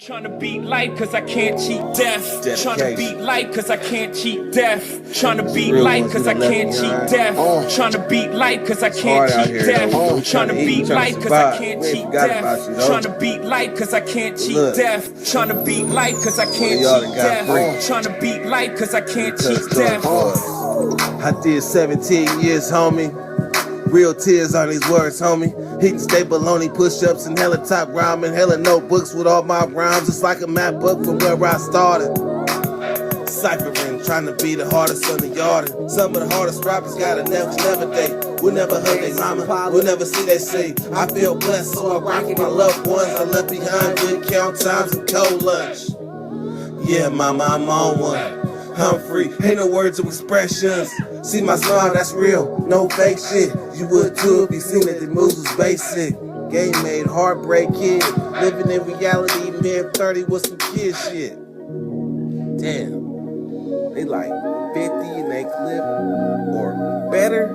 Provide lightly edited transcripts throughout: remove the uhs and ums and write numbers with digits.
Trying to beat life cause I can't cheat death. Trying to beat life cause I can't cheat death. Trying to beat life cause I can't cheat death. Trying to beat life cause I can't cheat death. Trying to beat life cause I can't cheat death. Trying to beat life cause I can't cheat death. Trying to beat life cause I can't cheat death. Trying to beat life cause I can't cheat death. I did 17 years, homie. Real tears on these words, homie. Hitting staple only push-ups and hella top rhyming, hella notebooks with all my rhymes. It's like a map book from where I started. Ciphering, trying to be the hardest on the yard. Some of the hardest rappers got a never day. We'll never hug their mama, we'll never see they say. I feel blessed, so I rock with my loved ones. I left behind good count times and cold lunch. Yeah, mama, I'm on one. I'm free, ain't no words or expressions. See my smile, that's real, no fake shit. You would too if you seen that the moves was basic. Game made, heartbreak kid. Living in reality, mid 30 with some kid shit. Damn, they like 50 in they clip or better.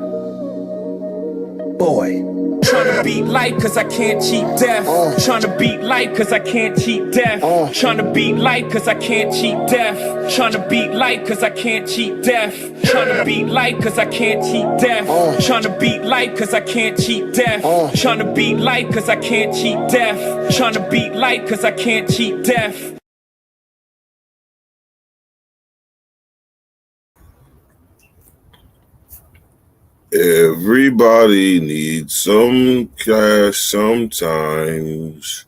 Boy. Trying to beat life cause I can't cheat death. Trying to beat life cause I can't cheat death. Trying to beat life cause I can't cheat death. Trying to beat life cause I can't cheat death. Trying to beat life cause I can't cheat death. Trying to beat life cause I can't cheat death. Trying to beat life cause I can't cheat death. Trying to beat life cause I can't cheat death. Everybody needs some cash sometimes.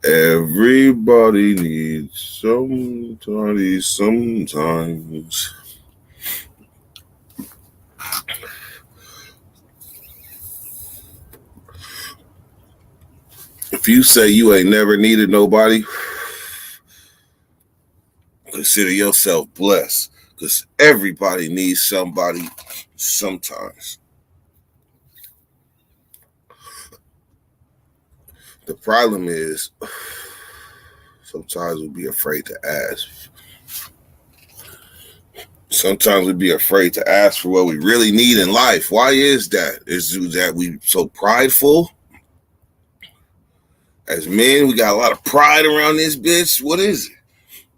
Everybody needs somebody sometimes. If you say you ain't never needed nobody, consider yourself blessed, because everybody needs somebody sometimes. The problem is sometimes we'll be afraid to ask. Sometimes we'll be afraid to ask for what we really need in life. Why is that? Is that we so prideful? As men, we got a lot of pride around this bitch. What is it?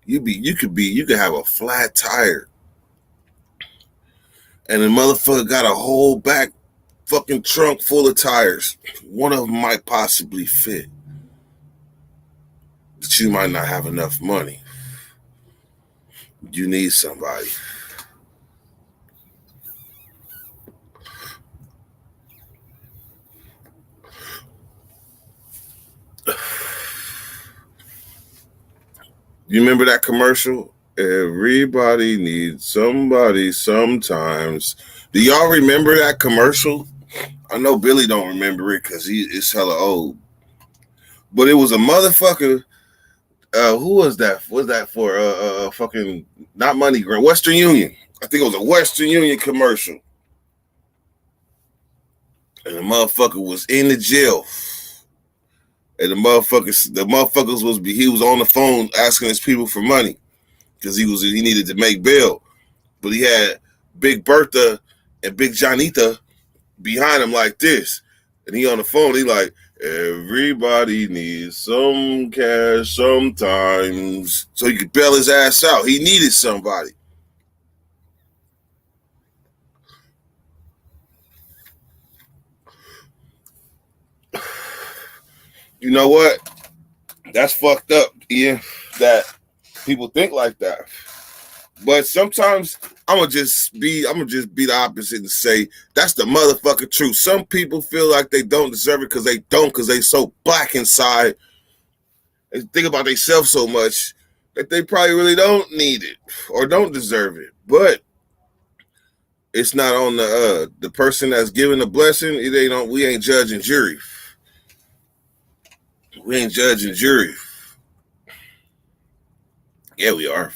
You could have a flat tire, and the motherfucker got a whole back fucking trunk full of tires. One of them might possibly fit, but you might not have enough money. You need somebody. You remember that commercial? Everybody needs somebody sometimes. Do y'all remember that commercial? I know Billy don't remember it because he is hella old. But it was a motherfucker. Who was that? Was that for fucking not MoneyGram? Western Union. I think it was a Western Union commercial. And the motherfucker was in the jail. And the motherfuckers he was on the phone asking his people for money because he needed to make bail. But he had Big Bertha and Big Johnita behind him like this. And he on the phone, he like, everybody needs some cash sometimes. So he could bail his ass out. He needed somebody. You know what? That's fucked up, Ian, that people think like that. But sometimes I'm gonna just be the opposite and say that's the motherfucking truth. Some people feel like they don't deserve it because they so black inside. They think about themselves so much that they probably really don't need it or don't deserve it. But it's not on the person that's giving the blessing. We ain't judge and jury. We ain't judge and jury. Yeah, we are.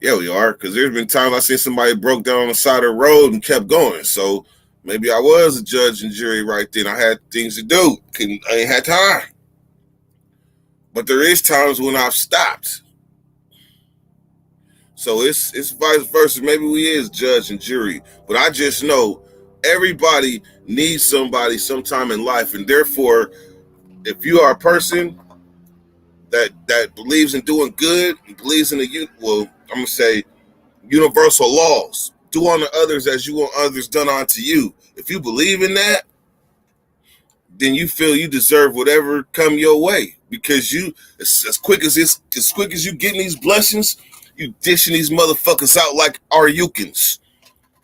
Yeah, we are. Because there's been times I seen somebody broke down on the side of the road and kept going. So maybe I was a judge and jury right then. I had things to do. I ain't had time. But there is times when I've stopped. So it's vice versa. Maybe we is judge and jury. But I just know everybody needs somebody sometime in life. And therefore, if you are a person that believes in doing good, believes in I'm gonna say universal laws. Do unto others as you want others done unto you. If you believe in that, then you feel you deserve whatever come your way, because you as quick as you getting these blessings, you dishing these motherfuckers out like Aryukins.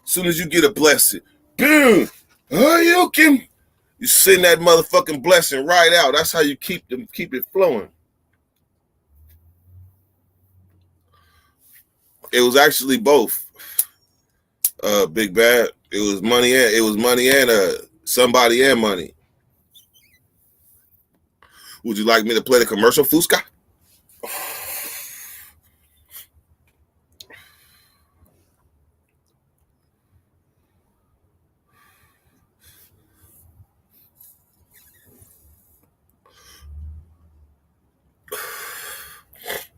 As soon as you get a blessing, boom, Aryukin, you send that motherfucking blessing right out. That's how you keep it flowing. It was actually both. Big Bad. It was money and somebody and money. Would you like me to play the commercial, Fusca?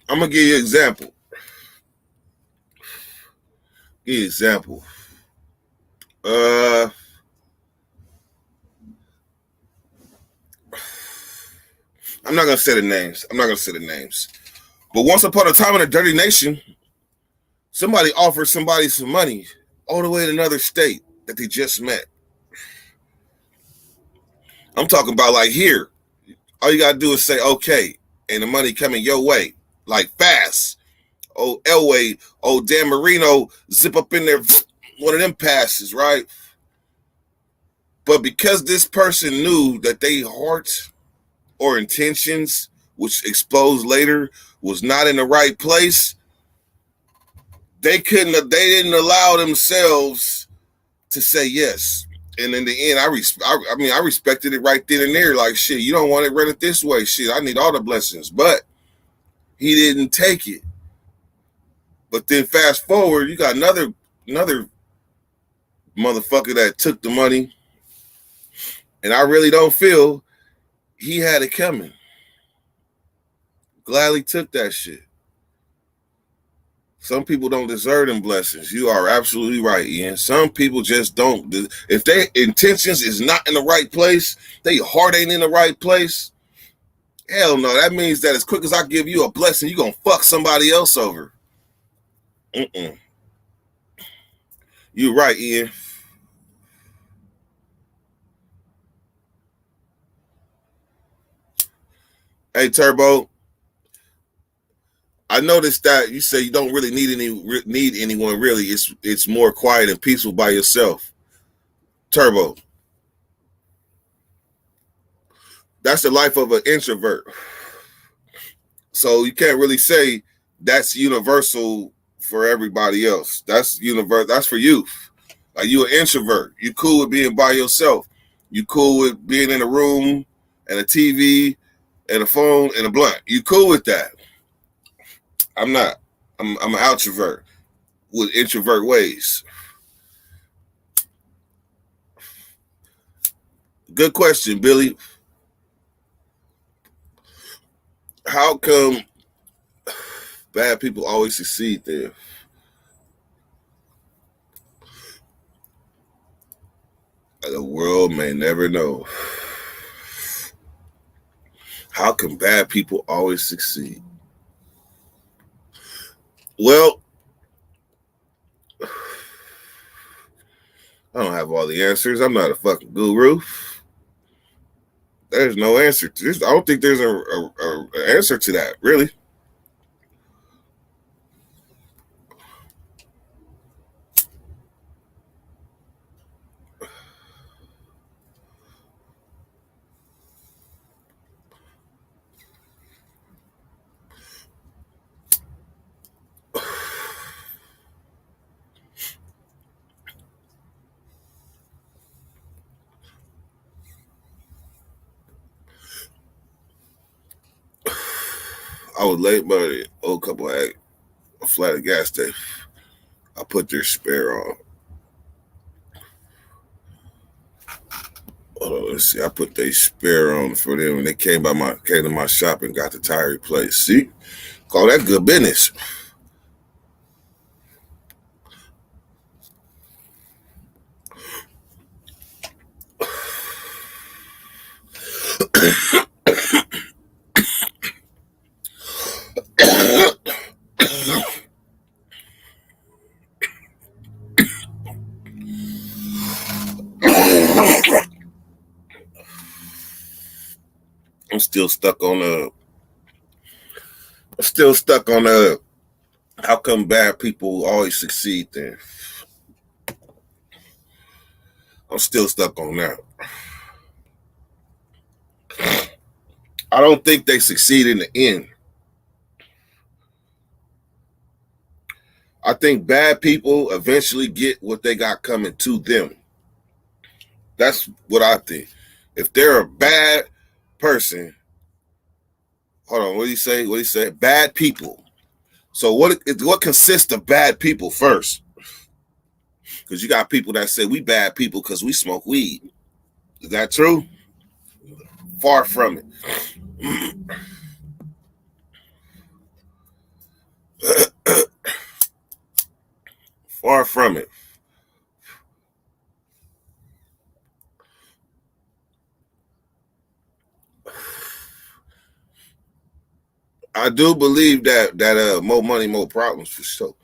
I'm gonna give you an example. I'm not gonna say the names. But once upon a time in a dirty nation, somebody offered somebody some money all the way in another state that they just met. I'm talking about like here. All you gotta do is say okay, and the money coming your way, like fast. Oh, Elway, oh, Dan Marino, zip up in there, one of them passes, right? But because this person knew that they heart or intentions, which exposed later, was not in the right place, they didn't allow themselves to say yes. And in the end, I respected it right then and there. Like, shit, you don't want it, run it this way. Shit, I need all the blessings. But he didn't take it. But then fast forward, you got another motherfucker that took the money, and I really don't feel he had it coming. Gladly took that shit. Some people don't deserve them blessings. You are absolutely right, Ian. Some people just don't. If their intentions is not in the right place, their heart ain't in the right place, hell no. That means that as quick as I give you a blessing, you're going to fuck somebody else over. You're right, Ian. Hey, Turbo. I noticed that you say you don't really need anyone. Really, it's more quiet and peaceful by yourself. Turbo. That's the life of an introvert. So you can't really say that's universal for everybody else. That's universal. That's for you. Like, you an introvert. You cool with being by yourself. You cool with being in a room and a TV and a phone and a blunt. You cool with that. I'm not. I'm an outrovert with introvert ways. Good question, Billy. How come bad people always succeed there? The world may never know. How can bad people always succeed? Well, I don't have all the answers. I'm not a fucking guru. There's no answer to this. I don't think there's an answer to that, really. I was late, but an old couple had a flat at gas station. I put their spare on. Let's see. I put their spare on for them, and they came to my shop and got the tire replaced. See, call that good business. I'm still stuck on how come bad people always succeed then. I'm still stuck on that. I don't think they succeed in the end. I think bad people eventually get what they got coming to them. That's what I think. If they're a bad person, hold on, what do you say? What do you say? Bad people. So what consists of bad people first? Because you got people that say we bad people because we smoke weed. Is that true? Far from it. Far from it. I do believe that more money, more problems for sure.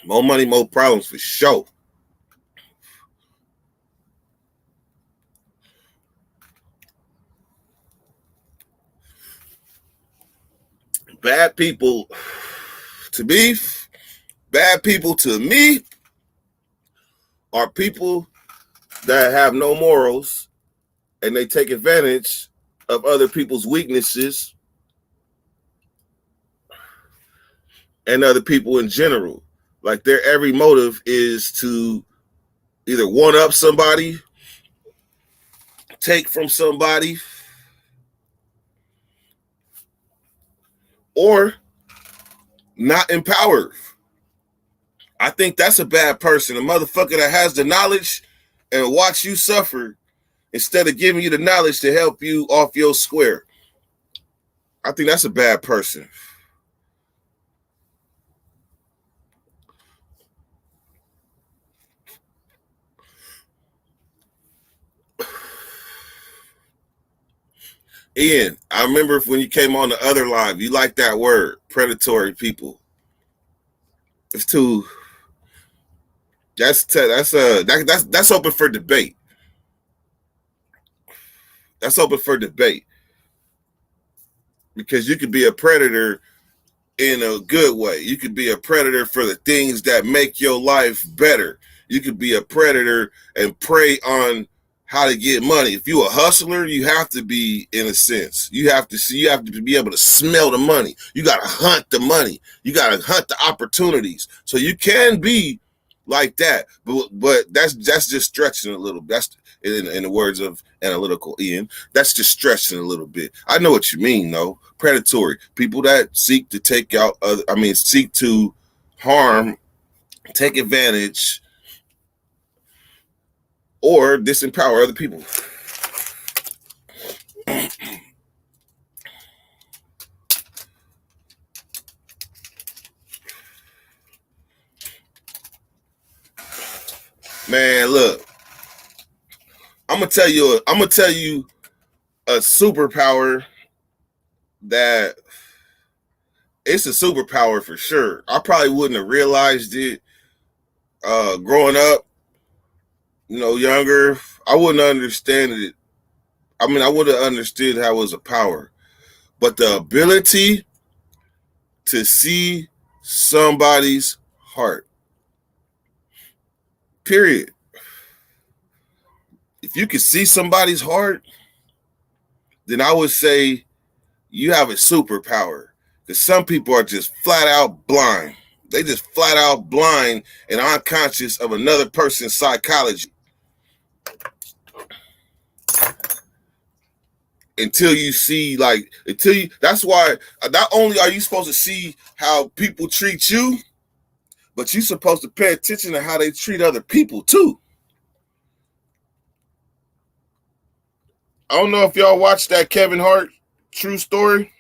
More money, more problems for sure. Bad people to me are people that have no morals and they take advantage of other people's weaknesses and other people in general. Like their every motive is to either one up somebody, take from somebody, or not empowered. I think that's a bad person. A motherfucker that has the knowledge and watch you suffer instead of giving you the knowledge to help you off your square. I think that's a bad person. Ian, I remember when you came on the other live, you liked that word, predatory people. It's too. That's open for debate. That's open for debate because you could be a predator in a good way. You could be a predator for the things that make your life better. You could be a predator and prey on how to get money. If you're a hustler, you have to be, in a sense, you have to be able to smell the money. You got to hunt the money. You got to hunt the opportunities. So you can be like that, but that's just stretching a little. That's in the words of analytical Ian. That's just stretching a little bit. I know what you mean, though. Predatory people that seek to take out seek to harm, take advantage, or disempower other people. Man, look, I'm gonna tell you a superpower that it's a superpower for sure. I probably wouldn't have realized it growing up, younger. I wouldn't understand it. I would have understood how it was a power, but the ability to see somebody's heart, period. If you could see somebody's heart, then I would say you have a superpower. Because some people are just flat out blind. They just flat out blind and unconscious of another person's psychology. That's why not only are you supposed to see how people treat you, but you're supposed to pay attention to how they treat other people too. I don't know if y'all watched that Kevin Hart true story.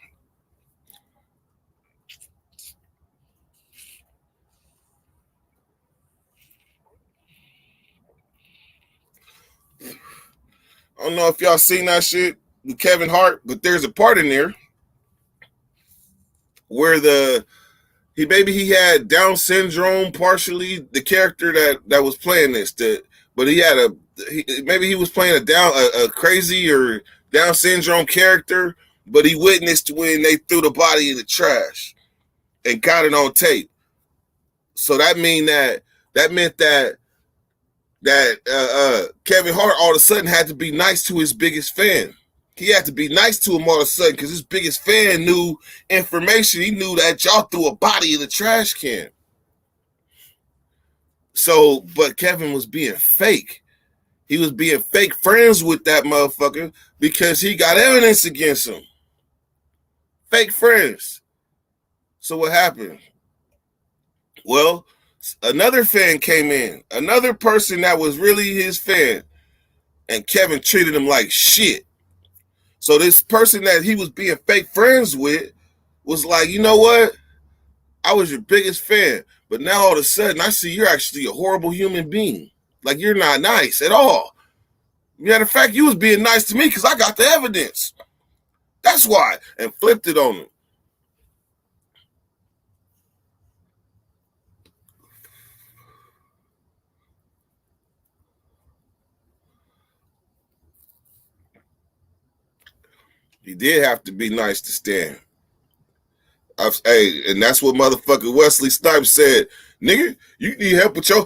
I don't know if y'all seen that shit with Kevin Hart, but there's a part in there where he had Down syndrome partially. The character that was playing this, but maybe he was playing a crazy or Down syndrome character, but he witnessed when they threw the body in the trash and got it on tape. So that meant that Kevin Hart all of a sudden had to be nice to his biggest fan. He had to be nice to him all of a sudden because his biggest fan knew information. He knew that y'all threw a body in the trash can. So, but Kevin was being fake. He was being fake friends with that motherfucker because he got evidence against him. Fake friends. So what happened? Well, another fan came in, another person that was really his fan, and Kevin treated him like shit. So this person that he was being fake friends with was like, you know what? I was your biggest fan, but now all of a sudden I see you're actually a horrible human being. Like you're not nice at all. Matter of fact, you was being nice to me because I got the evidence. That's why. And flipped it on him. He did have to be nice to Stan. And that's what motherfucker Wesley Snipes said. Nigga, you need help with I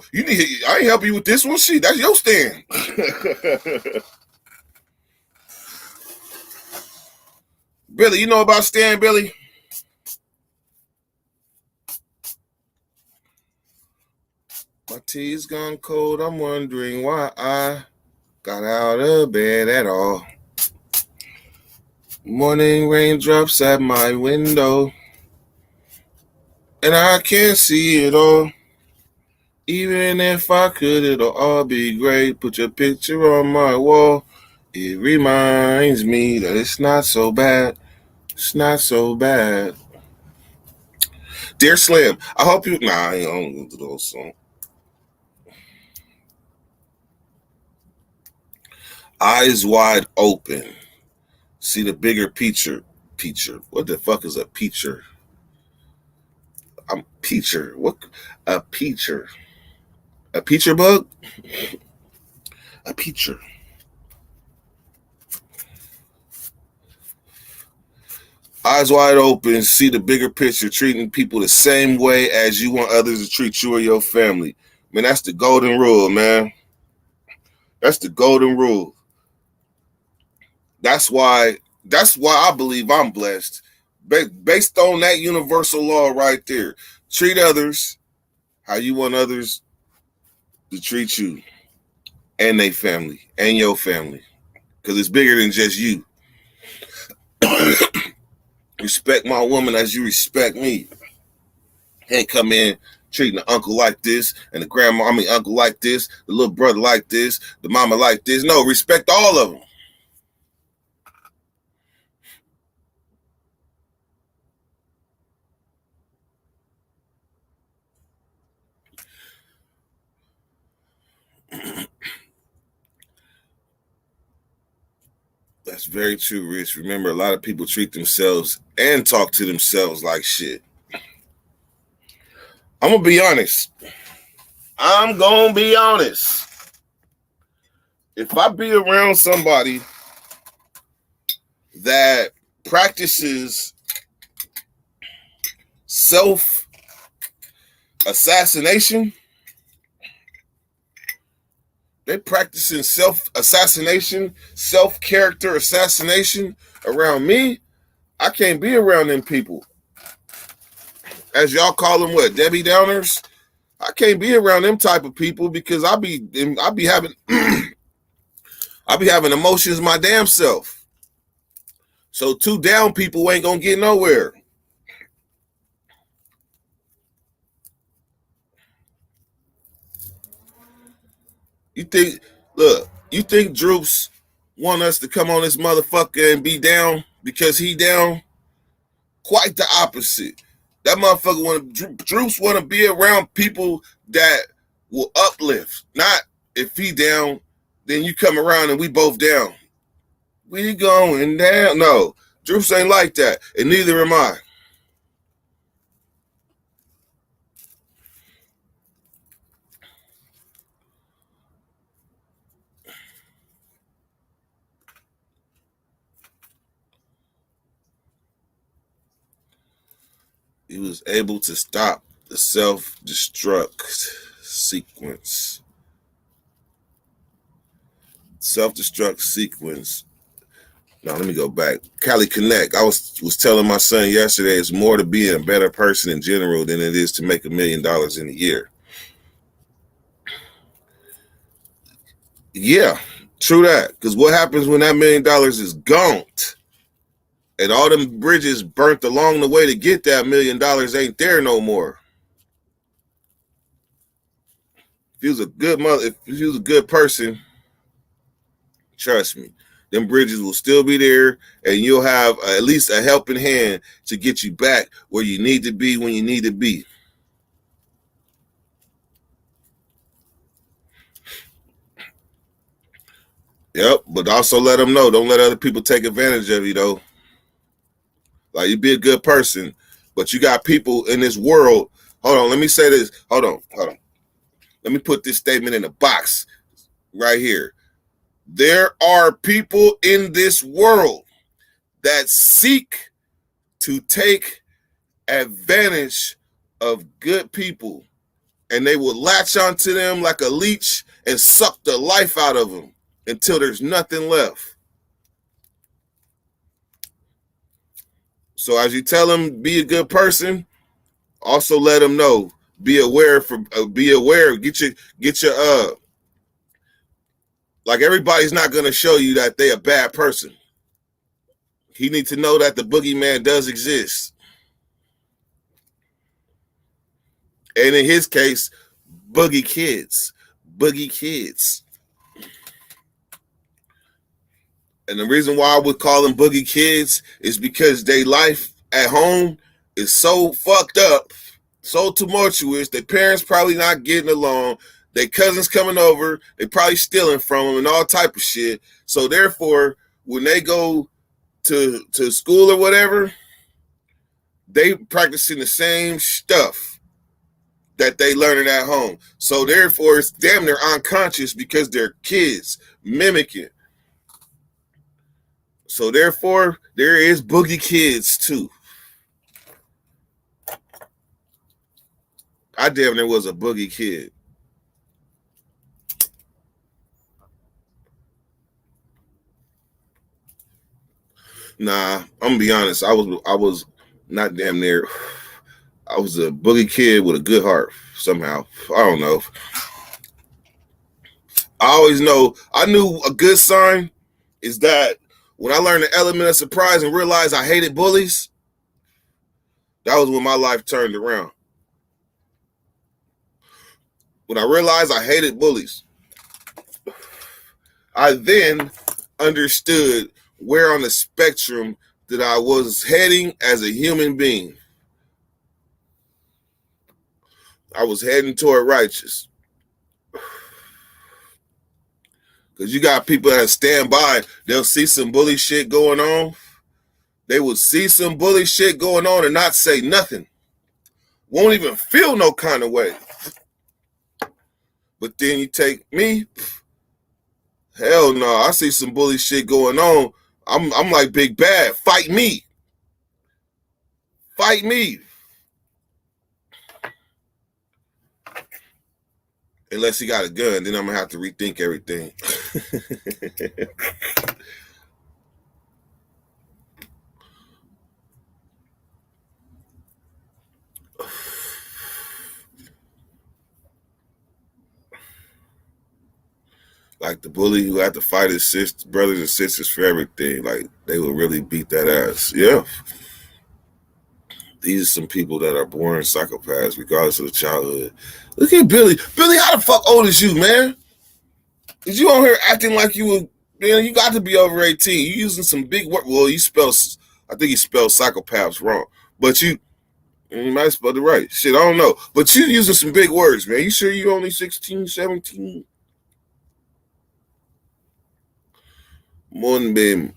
ain't helping you with this one. Shit, that's your stand. Billy, you know about Stan, Billy? My tea's gone cold. I'm wondering why I got out of bed at all. Morning raindrops at my window, and I can't see it all. Even if I could, it'll all be great. Put your picture on my wall. It reminds me that it's not so bad. It's not so bad. Dear Slim, I hope you... Nah, I don't do those songs. Eyes wide open. See the bigger picture. What the fuck is a picture? I'm peacher. What? A peacher. A peacher bug? A peacher. Eyes wide open, see the bigger picture, treating people the same way as you want others to treat you or your family. Man, that's the golden rule, man. That's the golden rule. That's why I believe I'm blessed. Based on that universal law right there. Treat others how you want others to treat you and their family and your family. Because it's bigger than just you. Respect my woman as you respect me. Can't come in treating the uncle like this and the uncle like this, the little brother like this, the mama like this. No, respect all of them. That's very true, Rich. Remember, a lot of people treat themselves and talk to themselves like shit. I'm going to be honest. If I be around somebody that practices self-assassination, they practicing self-assassination, self-character assassination around me, I can't be around them people. As y'all call them, what, Debbie Downers? I can't be around them type of people because I be having emotions my damn self. So two down people ain't gonna get nowhere. You think Droops want us to come on this motherfucker and be down because he down? Quite the opposite. That motherfucker Droops want to be around people that will uplift. Not if he down, then you come around and we both down. We going down. No, Droops ain't like that, and neither am I. He was able to stop the self-destruct sequence. Self-destruct sequence. Now let me go back. Cali Connect. I was telling my son yesterday, it's more to being a better person in general than it is to make $1 million in a year. Yeah, true that. Because what happens when that $1 million is gone? And all them bridges burnt along the way to get that $1 million ain't there no more. If he was a good mother, if he was a good person, trust me, them bridges will still be there, and you'll have at least a helping hand to get you back where you need to be when you need to be. Yep, but also let them know, don't let other people take advantage of you, though. Like, you be a good person, but you got people in this world. Hold on, let me say this. Hold on. Let me put this statement in a box right here. There are people in this world that seek to take advantage of good people, and they will latch onto them like a leech and suck the life out of them until there's nothing left. So as you tell them, be a good person, also let them know, be aware, get your like, everybody's not going to show you that they a bad person. He needs to know that the boogeyman does exist. And in his case, boogie kids. And the reason why I would call them boogie kids is because their life at home is so fucked up, so tumultuous. Their parents probably not getting along. Their cousins coming over, they probably stealing from them and all type of shit. So therefore, when they go to school or whatever, they practicing the same stuff that they learning at home. So therefore, it's damn near unconscious because they're kids mimicking. So therefore, there is boogie kids too. I damn near was a boogie kid. Nah, I'm gonna be honest. I was not damn near. I was a boogie kid with a good heart somehow. I don't know. I always know. I knew a good sign is that when I learned the element of surprise and realized I hated bullies, that was when my life turned around. When I realized I hated bullies, I then understood where on the spectrum that I was heading as a human being. I was heading toward righteous. Because you got people that stand by, they'll see some bully shit going on. They will see some bully shit going on and not say nothing. Won't even feel no kind of way. But then you take me, hell no, I see some bully shit going on. I'm like Big Bad, fight me. Fight me. Unless he got a gun, then I'm gonna have to rethink everything. Like the bully who had to fight his brothers and sisters for everything. Like, they would really beat that ass. Yeah. These are some people that are born psychopaths, regardless of the childhood. Look at Billy. Billy, how the fuck old is you, man? Is you on here acting like you were, man, you got to be over 18. You using some big word. Well, I think you spelled psychopaths wrong. But you might spell it right. Shit, I don't know. But you using some big words, man. You sure you only 16, 17? Monbim.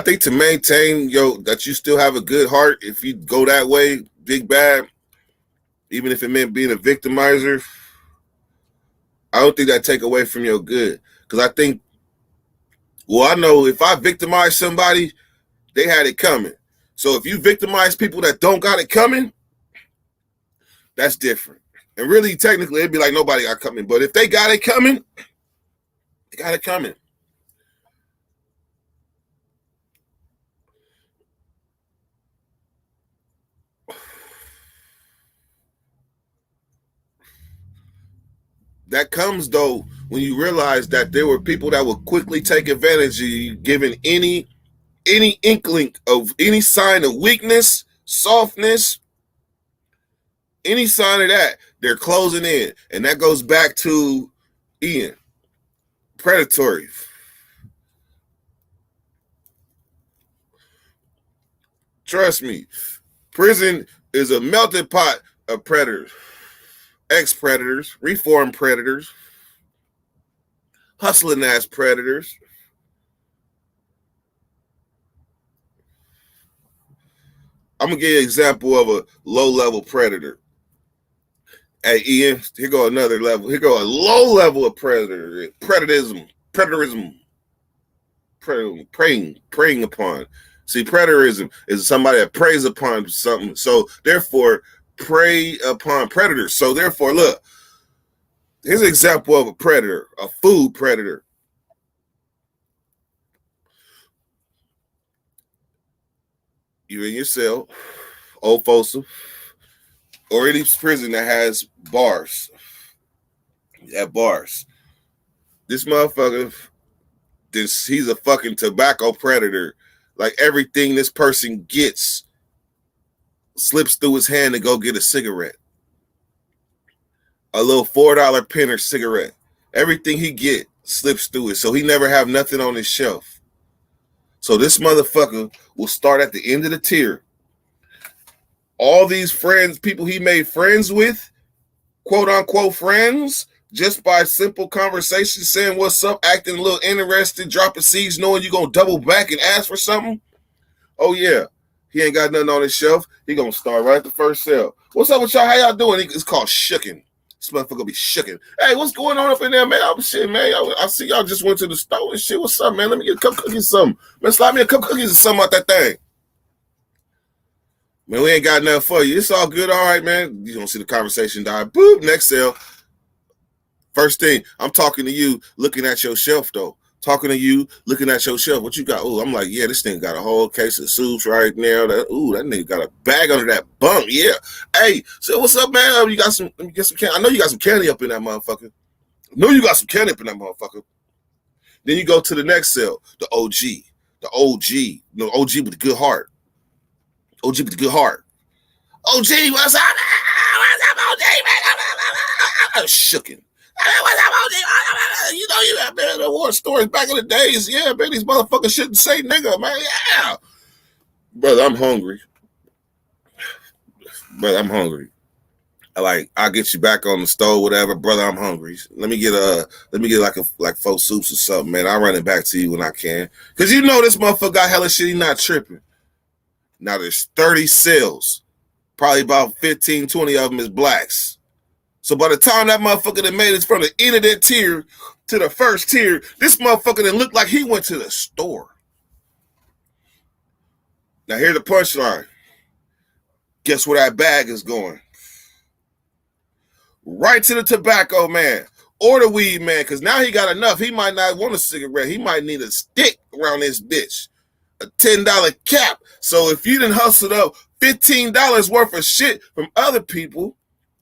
think to maintain that you still have a good heart, if you go that way, big bad, even if it meant being a victimizer, I don't think that take away from your good. Because I think, I know if I victimize somebody, they had it coming. So if you victimize people that don't got it coming, that's different. And really, technically, it'd be like nobody got coming. But if they got it coming, they got it coming. That comes, though, when you realize that there were people that would quickly take advantage of you, given any inkling of any sign of weakness, softness, any sign of that, they're closing in. And that goes back to Ian, predatory. Trust me, prison is a melting pot of predators, ex-predators, reformed predators, hustling ass predators. I'm gonna give you an example of a low-level predator. Hey, Ian, here go another level. Here go a low level of preying upon. See, predarism is somebody that preys upon something. So therefore, prey upon predators. So therefore, look, here's an example of a predator, a food predator. You're in your cell, old Folsom, or any prison that has bars. At bars. This motherfucker, he's a fucking tobacco predator. Like everything this person gets slips through his hand to go get a cigarette. A little $4 penner cigarette. Everything he get slips through it. So he never have nothing on his shelf. So this motherfucker will start at the end of the tier. All these friends, people he made friends with, quote unquote friends, just by simple conversation, saying what's up, acting a little interested, dropping seeds, knowing you're going to double back and ask for something. Oh, yeah. He ain't got nothing on his shelf. He going to start right at the first cell. What's up with y'all? How y'all doing? It's called shooking. This motherfucker gonna be shooking. Hey, what's going on up in there, man? I'm shit, man. I see y'all just went to the store and shit. What's up, man? Let me get a cup of cookies or something. Man, slide me a cup of cookies or something out that thing. Man, we ain't got nothing for you. It's all good. All right, man. You don't see the conversation die. Boop, next cell. First thing, I'm talking to you, looking at your shelf, though. Talking to you, looking at your shelf. What you got? Oh, I'm like, yeah, this thing got a whole case of soups right now. That nigga got a bag under that bump. Yeah. Hey, so what's up, man? You got some, let me get some candy. I know you got some candy up in that motherfucker. Then you go to the next cell, the OG. The OG. No, OG with the good heart. OG with the good heart. OG, what's up? What's up, OG, man? I'm shooking. What's up, OG? You know, you have been in the war stories back in the days. Yeah, man, these motherfuckers shouldn't say nigga, man. Yeah. Brother, I'm hungry. I'll get you back on the stove, whatever. Brother, I'm hungry. Let me get like 4 soups or something, man. I'll run it back to you when I can. Because you know this motherfucker got hella shit. He not tripping. Now there's 30 cells. Probably about 15, 20 of them is blacks. So by the time that motherfucker that made it from the end of that tier to the first tier, this motherfucker that looked like he went to the store. Now here's the punchline. Guess where that bag is going? Right to the tobacco man or the weed man, because now he got enough. He might not want a cigarette. He might need a stick around this bitch. A $10 cap. So if you done hustled up $15 worth of shit from other people,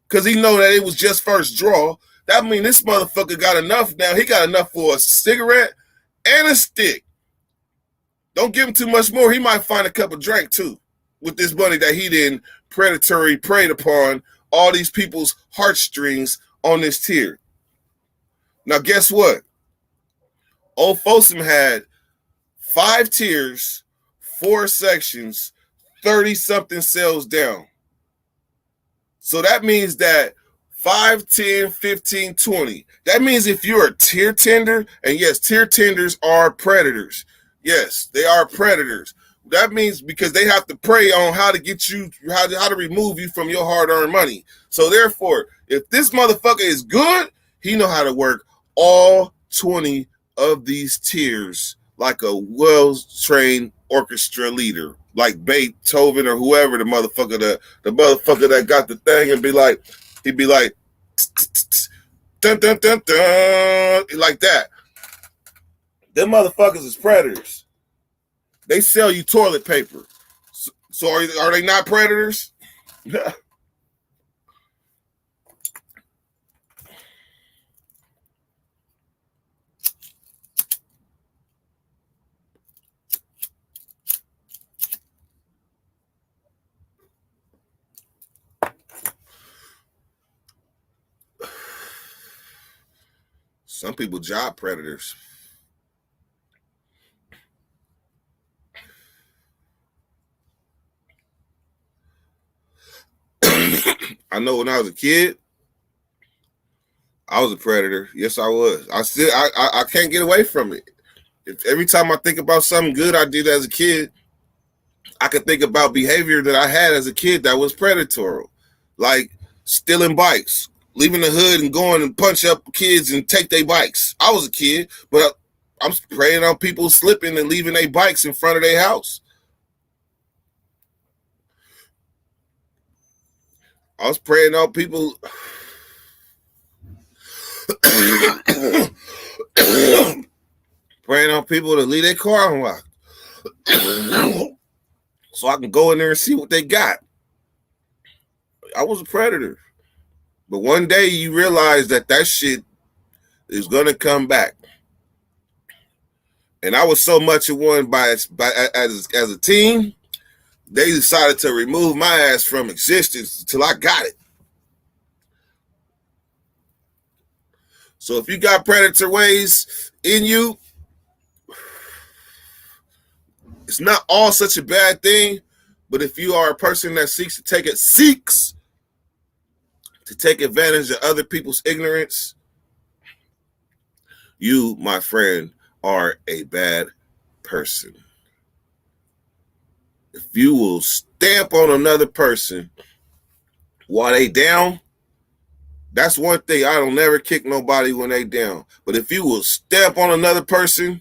because he know that it was just first draw, that means this motherfucker got enough now. He got enough for a cigarette and a stick. Don't give him too much more. He might find a cup of drink too with this money that he didn't preyed upon all these people's heartstrings on this tier. Now, guess what? Old Folsom had 5 tiers, 4 sections, 30-something cells down. So that means that 5, 10, 15, 20. That means if you're a tier tender, and yes, tier tenders are predators. Yes, they are predators. That means because they have to prey on how to get you, how to remove you from your hard-earned money. So therefore, if this motherfucker is good, he know how to work all 20 of these tiers like a well-trained orchestra leader, like Beethoven or whoever the motherfucker that got the thing and he'd be like dun dun dun dun like that. Them motherfuckers is predators. They sell you toilet paper. So are they not predators? Some people job predators. I know when I was a kid, I was a predator. Yes, I was. I can't get away from it. Every time I think about something good I did as a kid, I could think about behavior that I had as a kid that was predatory, like stealing bikes, leaving the hood and going and punch up kids and take their bikes. I was a kid, but I'm preying on people slipping and leaving their bikes in front of their house. I was preying on people. Preying on people to leave their car unlocked. So I can go in there and see what they got. I was a predator. But one day you realize that shit is going to come back. And I was so much of one as a team, they decided to remove my ass from existence until I got it. So if you got predator ways in you, it's not all such a bad thing. But if you are a person that seeks to take advantage of other people's ignorance, you, my friend, are a bad person. If you will stamp on another person while they down, that's one thing. I don't never kick nobody when they down. But if you will stamp on another person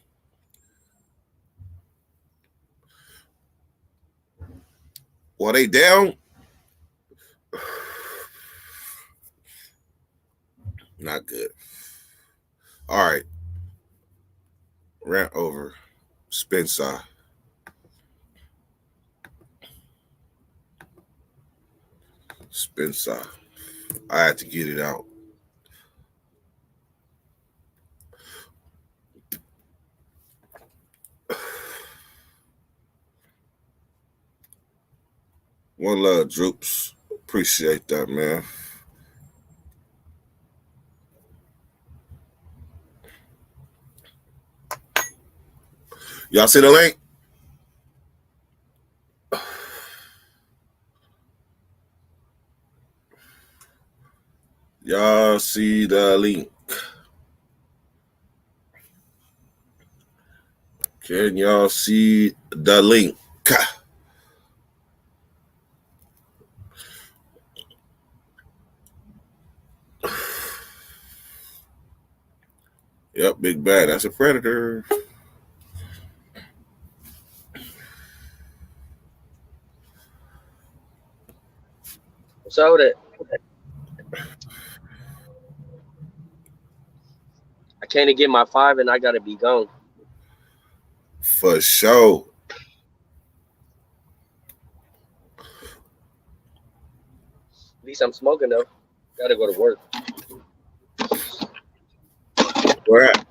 while they down, not good. All right. Rant over. Spencer. I had to get it out. One love, Droops. Appreciate that, man. Y'all see the link? Y'all see the link? Can y'all see the link? Yep, Big Bad. That's a predator. What's up with it? I can't get my 5 and I gotta be gone. For sure. At least I'm smoking though. Gotta go to work. Where at?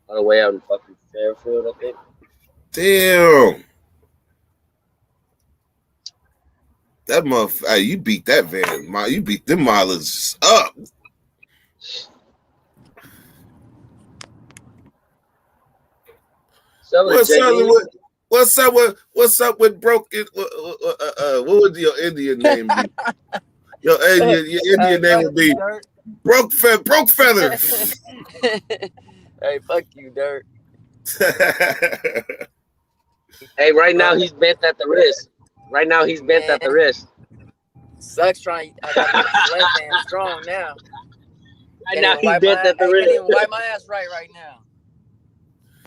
On the way out in fucking Fairfield, I think. Damn. That motherfucker, you beat that van. You beat them mileage up. What's up with broken? What would your Indian name be? Your Indian name would be Dirt. Broke Feather. Hey, fuck you, Dirt. Hey, right now he's bent at the wrist. Right now he's bent at the wrist. Sucks trying. I got the left hand strong now. Right now he's bent at the I can't wrist. even wipe my ass right now.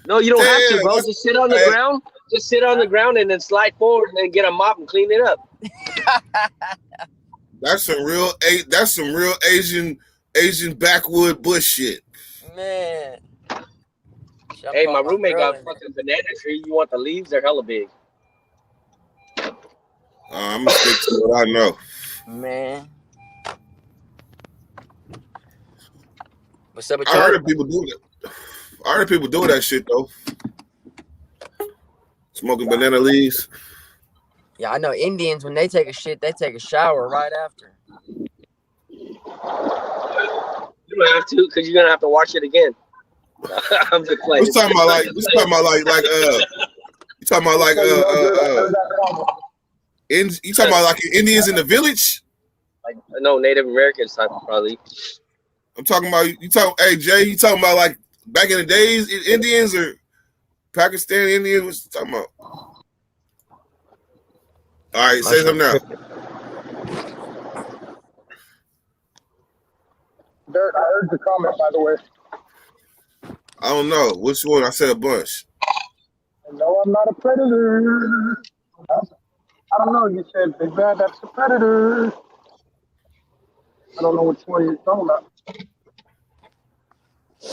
No, you don't have to, Damn, bro. that's- Just sit on the hey. ground. Just sit on the ground and then slide forward and then get a mop and clean it up. That's some real Asian backwood bush shit. Man. Hey, my roommate got a fucking banana tree. You want the leaves? They're hella big. I'm gonna stick to what I know. Man. What's up with I heard y'all? of people do that. I heard people do that shit though. Smoking banana leaves. Yeah, I know Indians, when they take a shit, they take a shower right after. You don't have to, because you're gonna have to wash it again. I'm just playing. You talking about like you talking about like Indians in the village? Like, no, Native Americans type probably. I'm talking about hey Jay, you talking about like back in the days Indians or Pakistani Indians? What you talking about? All right, say something now. Dirt, I heard your comment, by the way. I don't know. Which one? I said a bunch. No, I'm not a predator. I don't know. You said Big Bad, that's a predator. I don't know which one you're talking about.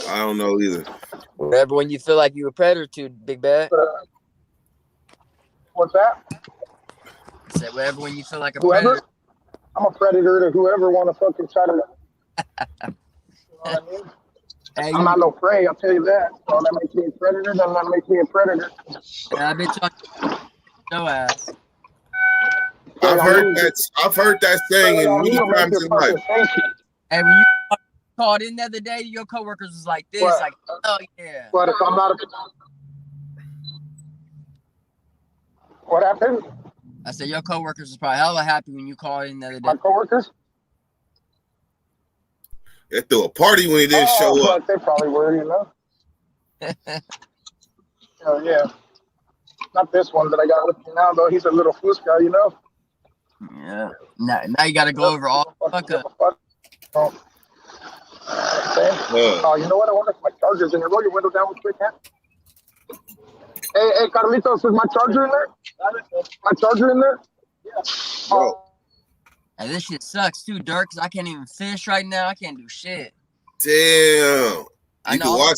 I don't know either. Whatever, when you feel like you a predator to, Big Bad. What's that? Say whatever when you feel like a Whoever? predator. I'm a predator to whoever want to fucking try to. You know what I mean? Hey, I'm not no prey, I'll tell you that. So that makes me a predator, then that makes me a predator. I've been talking no ass. I've heard that saying in many times in life. Hey, when you called in the other day, your coworkers was like this, What? like, oh yeah. But if I'm not a. What happened? I said your coworkers was probably hella happy when you called in the other My day. coworkers? They threw a party when he didn't show up. But they probably were, you know. Hell yeah. Not this one that I got with me now, though. He's a little fusca, you know. Yeah. Now you got to go over all fuck up. Oh. Oh, you know what? I wonder if my charger's in there. Roll your window down real quick, man. Hey, Carlitos, is my charger in there? My charger in there? Yeah. Bro. And this shit sucks too, Dirk, because I can't even fish right now. I can't do shit. Damn. I You know.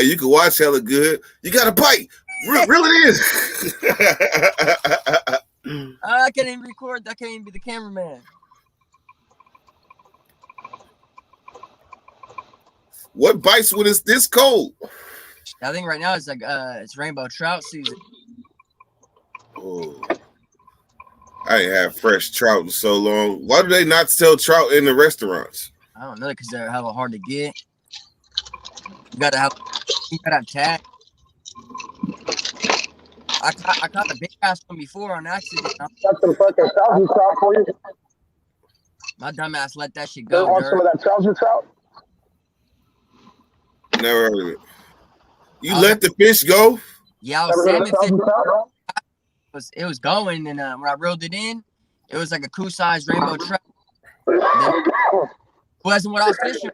you can watch hella good. You got a bite. Reel it in. I can't even record. I can't even be the cameraman. What bites when it's this cold? I think right now it's like it's rainbow trout season. Oh. I ain't had fresh trout in so long. Why do they not sell trout in the restaurants? I don't know, because they're hella hard to get. You gotta have tag. I caught a big ass one before on accident. Got some fucking trouser trout for you. My dumb ass let that shit You go. want some of Dirk. that trouser trout? Never heard of it. You let the fish go? Yeah, I was Never heard of salmon fish. trouser trout? It was going, and when I reeled it in, it was like a coup-sized rainbow trout. It wasn't what I was fishing.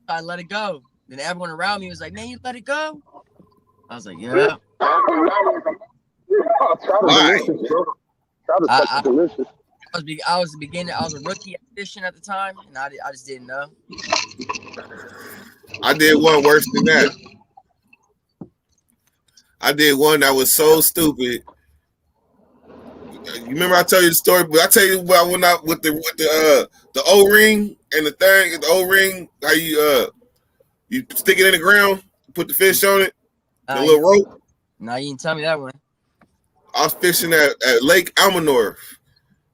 I let it go. Then everyone around me was like, "Man, you let it go." I was like, "Yeah." Trout Why? is delicious, bro. Trout is fucking delicious. I was the beginner. I was a rookie at fishing at the time, and I just didn't know. I did one worse than that. I did one that was so stupid. You remember I told you the story, but I tell you when I went out with the O-ring and the thing, the O-ring, how you stick it in the ground, put the fish on it, the little rope. No, you didn't tell me that one. I was fishing at Lake Almanor,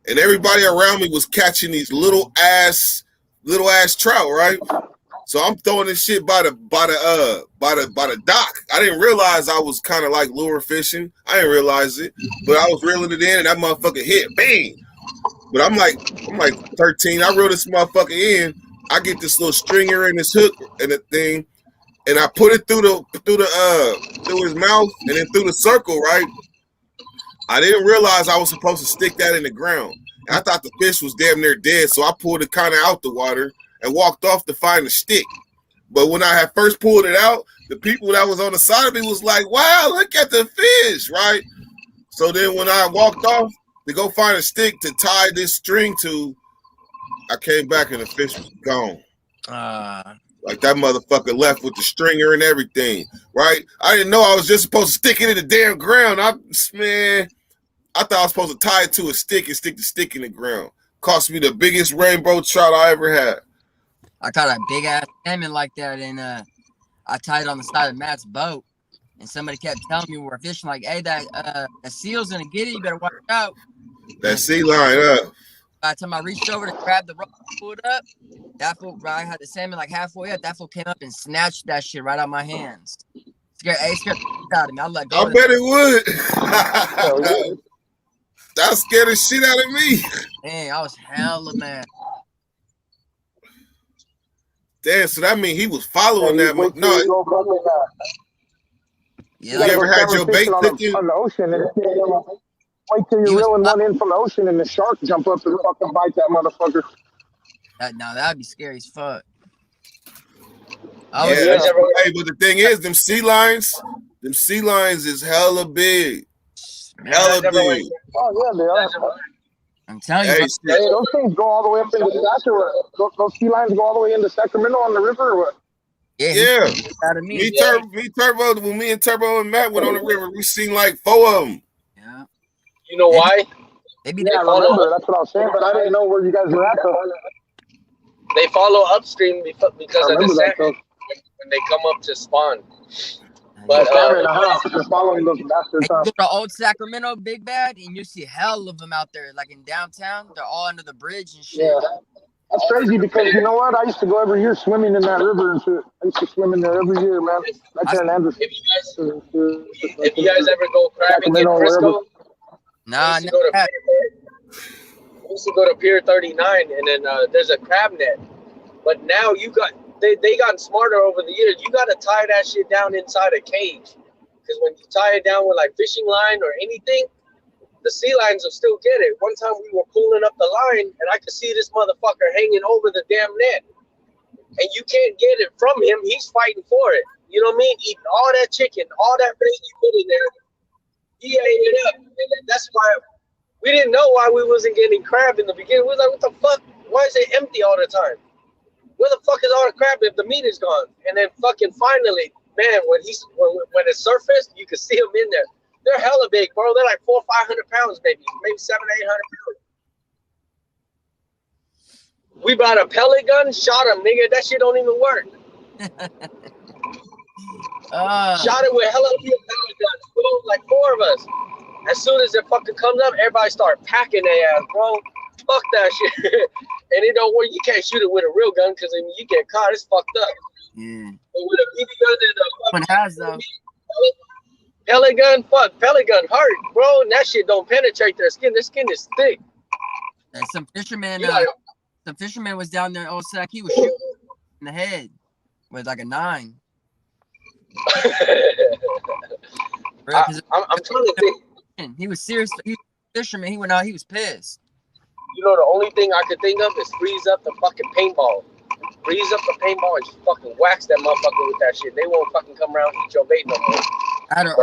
and everybody around me was catching these little ass trout, right? So I'm throwing this shit by the dock. I didn't realize I was kind of like lure fishing. I didn't realize it, but I was reeling it in, and that motherfucker hit, bang. But I'm like 13. I reel this motherfucker in. I get this little stringer and this hook and the thing, and I put it through his mouth and then through the circle, right? I didn't realize I was supposed to stick that in the ground. And I thought the fish was damn near dead, so I pulled it kind of out the water and walked off to find the stick. But when I had first pulled it out, the people that was on the side of me was like, wow, look at the fish, right? So then when I walked off to go find a stick to tie this string to, I came back and the fish was gone. Like that motherfucker left with the stringer and everything, right? I didn't know I was just supposed to stick it in the damn ground. I thought I was supposed to tie it to a stick and stick the stick in the ground. Cost me the biggest rainbow trout I ever had. I caught a big ass salmon like that, and I tied it on the side of Matt's boat. And somebody kept telling me we were fishing, like, "Hey, that seal's gonna get it. You better watch out." That sea line up. By the time I reached over to grab the rope, pull it up, that fool, I had the salmon like halfway up. That fool came up and snatched that shit right out of my hands. Scared the shit out of me. I let go. I bet it would. That scared the shit out of me. Man, I was hella mad. Damn, so that means he was following that. No, Yeah, you ever had your bait cooking? On the ocean, and wait till you're reeling one in from the ocean, and the shark jump up and fucking bite that motherfucker. Now that'd be scary as fuck. Hey, but the thing is, them sea lions is hella big. Hella big. Oh yeah, they are. I'm telling you. Hey, those things go all the way up into the those sea lions go all the way into Sacramento on the river or what? Yeah. Turbo, when me and Turbo and Matt went on the river, we seen like 4 of them. Yeah. You know why? They remember. That's what I was saying, but I didn't know where you guys were at though. They follow upstream because of the salmon when they come up to spawn. But they're following those bastards. You go to Old Sacramento, Big Bad, and you see hell of them out there, like in downtown. They're all under the bridge and shit. Yeah. That's crazy because you know what? I used to go every year swimming in that river and shit. I used to swim in there every year, man. Right there in Anderson. If you guys ever go crabbing in Frisco, nah, we used to go to Pier 39, and then there's a crab net. But now they gotten smarter over the years. You got to tie that shit down inside a cage, because when you tie it down with like fishing line or anything, the sea lions will still get it. One time we were pulling up the line, and I could see this motherfucker hanging over the damn net, and you can't get it from him. He's fighting for it. You know what I mean? Eating all that chicken, all that bait you put in there, he ate it up. And that's why we didn't know why we wasn't getting crab in the beginning. We was like, what the fuck? Why is it empty all the time? Where the fuck is all the crab if the meat is gone? And then fucking finally, man, when it surfaced, you could see them in there. They're hella big, bro. They're like 400 or 500 pounds, maybe 700 or 800 pounds. We bought a pellet gun, shot him, nigga. That shit don't even work. Shot it with hella few pellet guns, bro. Like 4 of us. As soon as it fucking comes up, everybody start packing their ass, bro. Fuck that shit. And it don't work. You can't shoot it with a real gun because you get caught. It's fucked up. Yeah. But with a BB gun and One has though. Pellet gun, fuck. Pellet gun hurt, bro. And that shit don't penetrate their skin. Their skin is thick. And some fisherman was down there in Old Sac. He was shooting in the head with like a 9. I'm trying to think. He was serious. He was a fisherman. He went out. He was pissed. You know, the only thing I could think of is freeze up the fucking paintball. Freeze up the paintball and just fucking wax that motherfucker with that shit. They won't fucking come around and eat your bait no more.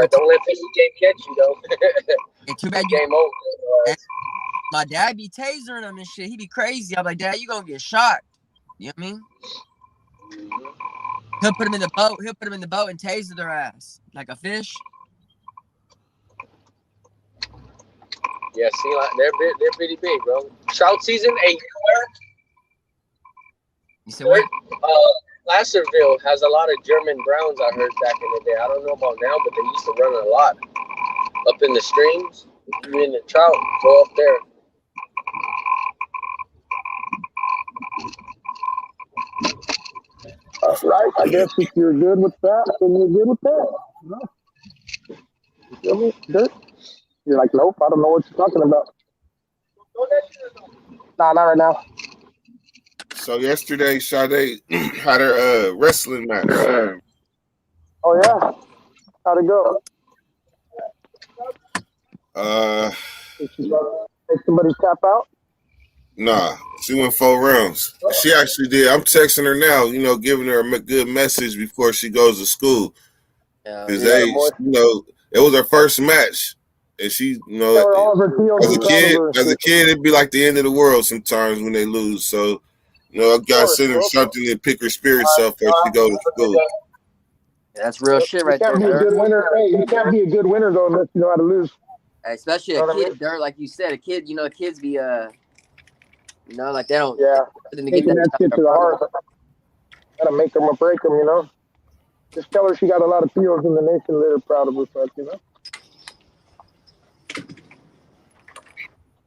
Don't let Fishy Game catch you, though. Too bad Game over. My dad be tasering him and shit. He be crazy. I'm like, Dad, you gonna get shot. You know what I mean? He'll put him in the boat. He'll put him in the boat and taser their ass like a fish. Yeah, see, like they're pretty big, bro. Trout season, You said what? Placerville has a lot of German browns. I heard back in the day. I don't know about now, but they used to run a lot up in the streams. If you're in the trout, go up there. Right. I guess if you're good with that, then you're good with that. You feel me? Good. You're like, nope, I don't know what you're talking about. Nah, not right now. So yesterday, Sade had her wrestling match. Oh yeah, how'd it go? Did she make somebody tap out? Nah, she went 4 rounds. She actually did. I'm texting her now, you know, giving her a good message before she goes to school. Because Yeah, you boy. know, it was her first match. And she, you know, Tell her all of her deals as and proud of her. a kid, it'd be like the end of the world sometimes when they lose. So, you know, I got to send her something to pick her spirits up before she goes to school. Yeah, that's real shit right there. You can't be a good winner. Hey, you can't be a good winner though unless you know how to lose. Especially a kid, Dirt, like you said, a kid. You know, kids be you know, like they don't. Yeah, To get taking that shit to the heart. Gotta make them or break them, you know. Just tell her she got a lot of feels in the nation that are proud of herself, you know.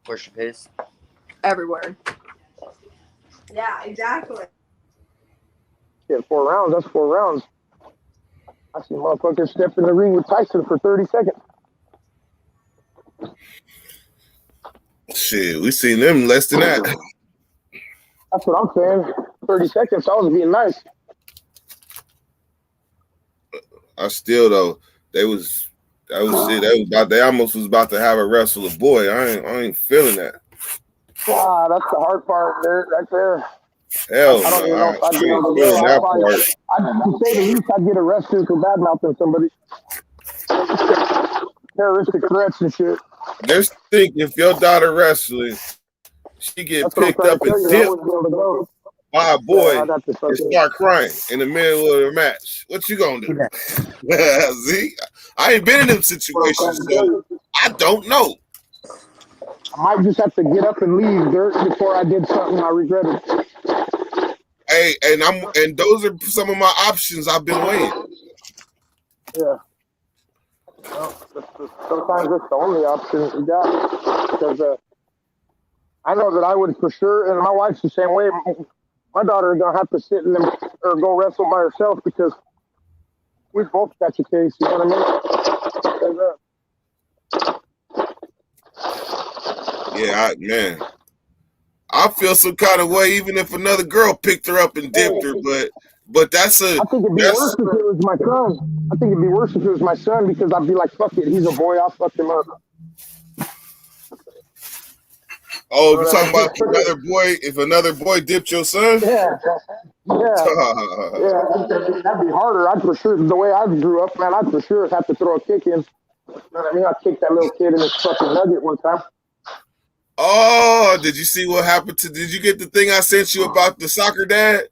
Where she pissed. Everywhere. Yeah, exactly. Yeah, 4 rounds. That's 4 rounds. I see motherfuckers step in the ring with Tyson for 30 seconds. Shit, we seen them less than that. That's what I'm saying. 30 seconds. I was being nice. I still though, that was shit. They almost was about to have a wrestle a boy. I ain't feeling that. Ah, that's the hard part there, right there. Hell I don't even know if I'd be able to feeling that go. part. To say the least, I'd get arrested for bad mouthing somebody. Terroristic threats and shit. Just think if your daughter wrestling, she get picked up and dipped by a boy and start crying in the middle of the match. What you gonna do? See, I ain't been in them situations, so I don't know. I might just have to get up and leave, Dirt, before I did something I regretted. Hey, and those are some of my options I've been weighing. Yeah. Well, sometimes that's the only option you got, because I know that I would for sure, and my wife's the same way. My daughter is gonna have to sit in them or go wrestle by herself because we both got your case. You know what I mean? Yeah, I feel some kind of way even if another girl picked her up and dipped her, but that's a. I think it'd be worse if it was my son. I think it'd be worse if it was my son because I'd be like, fuck it, he's a boy, I'll fuck him up. Oh, you're talking about if another boy dipped your son? Yeah. Yeah, that'd be harder. I'd for sure, the way I grew up, man, I'd for sure have to throw a kick in. You know what I mean? I kicked that little kid in his fucking nugget one time. Oh, did you see what happened did you get the thing I sent you about the soccer dad?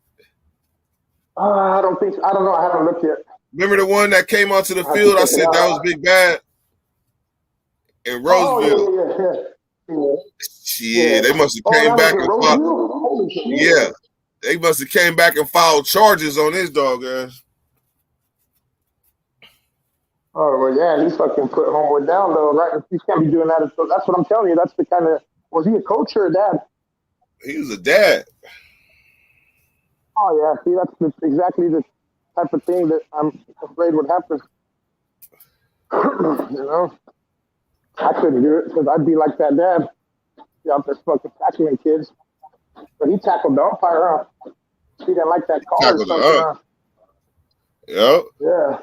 I don't think so. I don't know. I haven't looked yet. Remember the one that came onto the field? I said that was Big Bad in Roseville. Yeah, they must have came back and filed. Yeah, they must have came back and filed charges on his dog ass. Oh well, yeah, he's fucking put homeboy down though, right? He can't be doing that. That's what I'm telling you. That's the kind of. Was he a coach or a dad? He was a dad. Oh yeah, see, that's exactly the type of thing that I'm afraid would happen. You know, I couldn't do it because I'd be like that dad. Out there fucking tackling kids. But he tackled the umpire out. He didn't like that call or something. Yep. Yeah.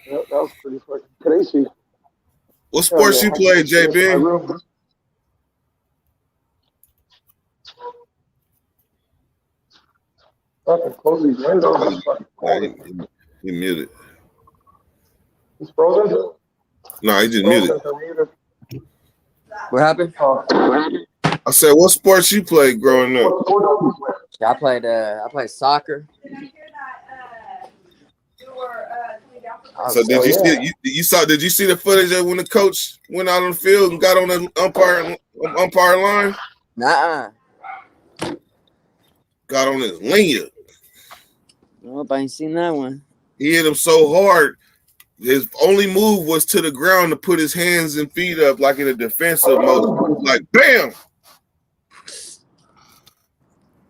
Yep, that was pretty fucking crazy. What sports you play, JB? Fucking close these windows. He muted. He's frozen? No, he just muted. What happened? I said, what sports you played growing up? Yeah, I played soccer. So did you see the footage of when the coach went out on the field and got on the umpire line? Nuh-uh. Got on his lanyard. Nope, I ain't seen that one. He hit him so hard. His only move was to the ground to put his hands and feet up like in a defensive mode. Like, bam!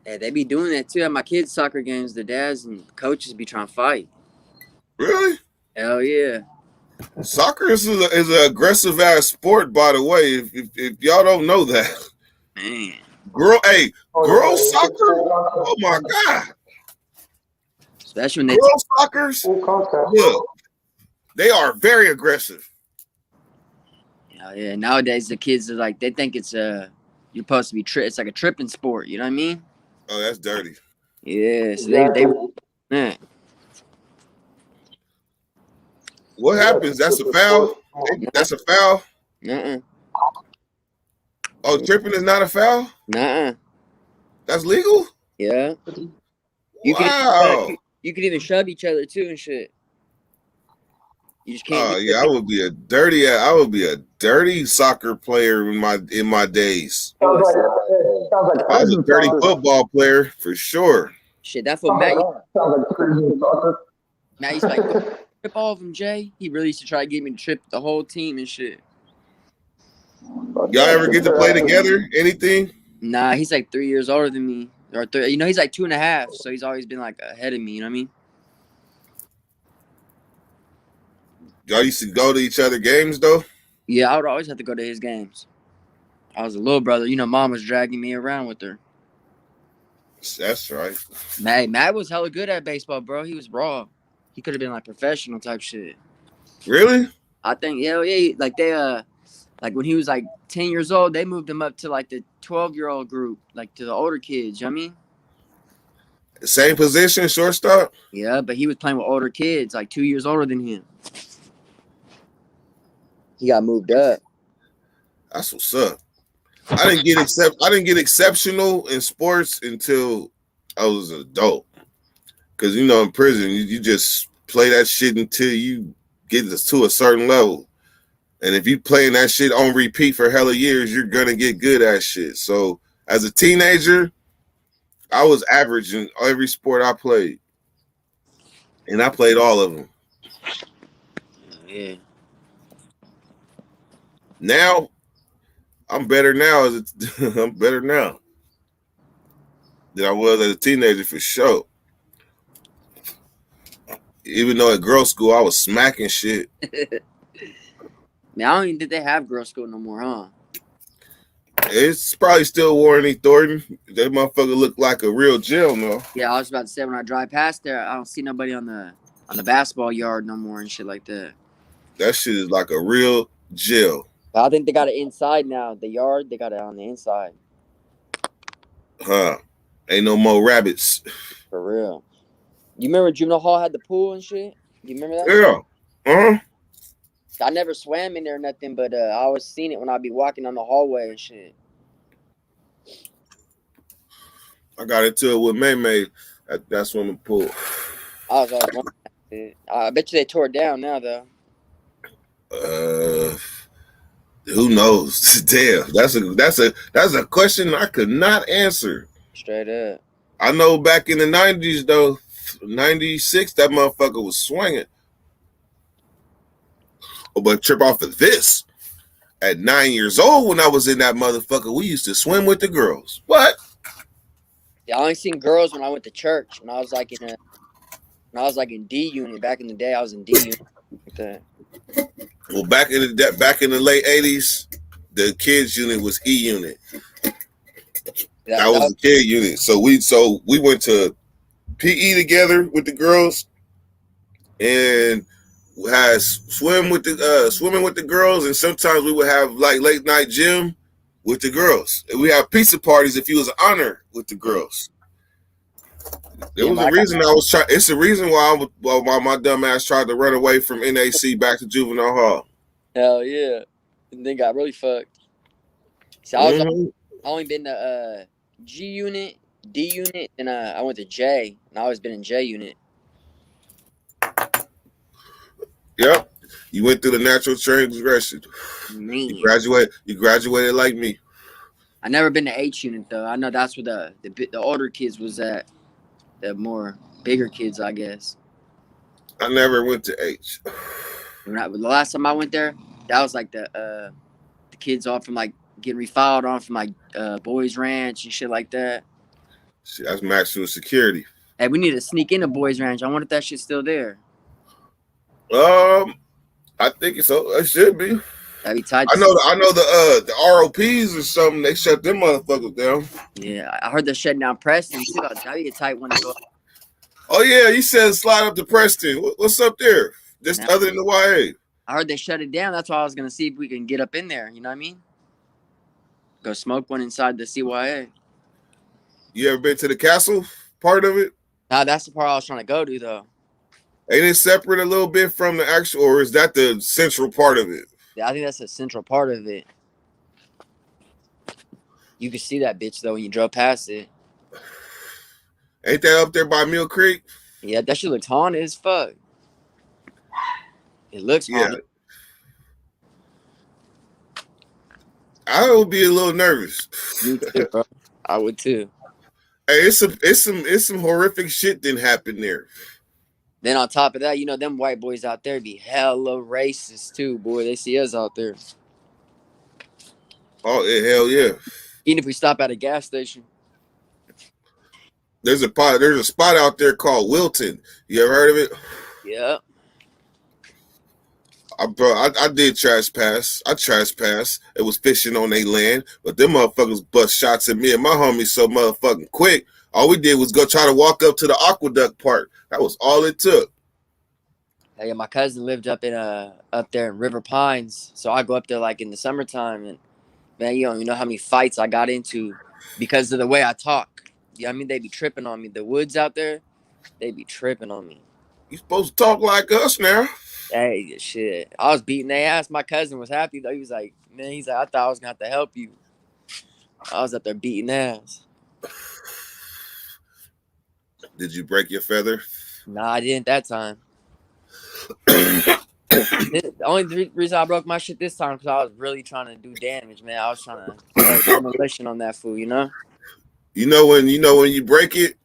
Yeah, they be doing that too at my kids' soccer games. The dads and coaches be trying to fight. Really? Hell yeah. Soccer is an aggressive ass sport, by the way. If y'all don't know that, Man. Girls soccer. Oh my god, Especially when they girls soccers. Full contact. Look, they are very aggressive. yeah, nowadays the kids are like they think it's you're supposed to be it's like a tripping sport, you know what I mean? Oh, that's dirty. Yeah, so they yeah. What happens? That's a foul. That's a foul. Nuh-uh. Oh, tripping is not a foul. Nuh-uh. That's legal. Yeah. You Wow. you could even shove each other too and shit. You just can't. Oh yeah, I would be a dirty soccer player in my days. Sounds like I was a prison dirty soccer. football player for sure. Shit, that's what Matt Sounds like prison soccer. used to like trip all of them, Jay. He really used to try to get me to trip the whole team and shit. Y'all ever get to play together? Anything? Nah, he's like 3 years older than me. Or he's like 2.5, so he's always been like ahead of me, you know what I mean? Y'all used to go to each other games though? Yeah, I would always have to go to his games. I was a little brother. You know, mom was dragging me around with her. That's right. Matt was hella good at baseball, bro. He was raw. He could have been like professional type shit. Really? I think, yeah, like they like when he was like 10 years old, they moved him up to like the 12-year-old group, like to the older kids, you know what I mean? Same position, shortstop? Yeah, but he was playing with older kids, like 2 years older than him. He got moved up. That's what's up. I didn't get exceptional in sports until I was an adult. Cause you know in prison you just play that shit until you get to a certain level. And if you playing that shit on repeat for hella years, you're gonna get good at shit. So as a teenager, I was average in every sport I played. And I played all of them. Yeah. Now, I'm better now I'm better now than I was as a teenager for sure. Even though at girls' school I was smacking shit. Man, I don't even think they have girls' school no more, huh? It's probably still Warren E. Thornton. That motherfucker look like a real jail now. Yeah, I was about to say when I drive past there, I don't see nobody on the basketball yard no more and shit like that. That shit is like a real jail. But I think they got it inside now. The yard, they got it on the inside. Huh. Ain't no more rabbits. For real. You remember Juvenile Hall had the pool and shit? You remember that? Yeah. Uh-huh. I never swam in there or nothing, but I always seen it when I'd be walking on the hallway and shit. I got into it with May at that swimming pool. I was always wondering that shit. I bet you they tore it down now, though. Who knows? Damn, that's a question I could not answer. Straight up. I know back in the 90s though, 96, that motherfucker was swinging. Oh, but trip off of this. At 9 years old, when I was in that motherfucker, we used to swim with the girls. What? Yeah, I only seen girls when I went to church. When I was like in D unit back in the day. I was in D unit. Like that. Well, back in the late 80s, the kids unit was E unit. That was the kid unit. So we went to PE together with the girls and had swimming with the girls, and sometimes we would have like late night gym with the girls. And we have pizza parties if you was an honor with the girls. There was a reason I was trying. It's the reason why my dumb ass tried to run away from NAC back to Juvenile Hall. Hell yeah. And then got really fucked. See, I only been to G unit, D unit, and I went to J, and I always been in J unit. Yep. You went through the natural transgression. Man. You graduated like me. I never been to H unit though. I know that's where the older kids was at. The more bigger kids, I guess. I never went to H. The last time I went there, that was like the kids all from like getting refiled on from like Boys Ranch and shit like that. Shit, that's maximum security. Hey, we need to sneak into Boys Ranch. I wonder if that shit's still there. I think it's so. It should be. That'd be tight. I know the ROPs or something. They shut them motherfuckers down. Yeah, I heard they're shutting down Preston too. That'd be a tight one to go. Oh yeah, you said slide up to Preston. What's up there? Just other than the YA. I heard they shut it down. That's why I was gonna see if we can get up in there. You know what I mean? Go smoke one inside the CYA. You ever been to the castle part of it? Nah, that's the part I was trying to go to though. Ain't it separate a little bit from the actual, or is that the central part of it? Yeah, I think that's a central part of it. You could see that bitch though when you drove past it. Ain't that up there by Mill Creek? Yeah, that shit looks haunted as fuck. It looks haunted. I would be a little nervous. Me too, bro. I would too. Hey, it's some horrific shit didn't happen there. Then on top of that, you know, them white boys out there be hella racist too, boy. They see us out there. Oh hell yeah! Even if we stop at a gas station. There's a spot out there called Wilton. You ever heard of it? Yeah. I did trespass. I trespassed. It was fishing on their land, but them motherfuckers bust shots at me and my homies so motherfucking quick. All we did was go try to walk up to the aqueduct part. That was all it took. Yeah, my cousin lived up there in River Pines, so I go up there like in the summertime, and man, you don't even know how many fights I got into because of the way I talk. Yeah, I mean, they be tripping on me. The woods out there, they be tripping on me. You supposed to talk like us now. Hey, shit. I was beating their ass. My cousin was happy, though. He was like, man, I thought I was going to have to help you. I was up there beating ass. Did you break your feather? Nah, I didn't that time. The only reason I broke my shit this time because I was really trying to do damage, man. I was trying to demolition on that fool, you know? You know when you break it,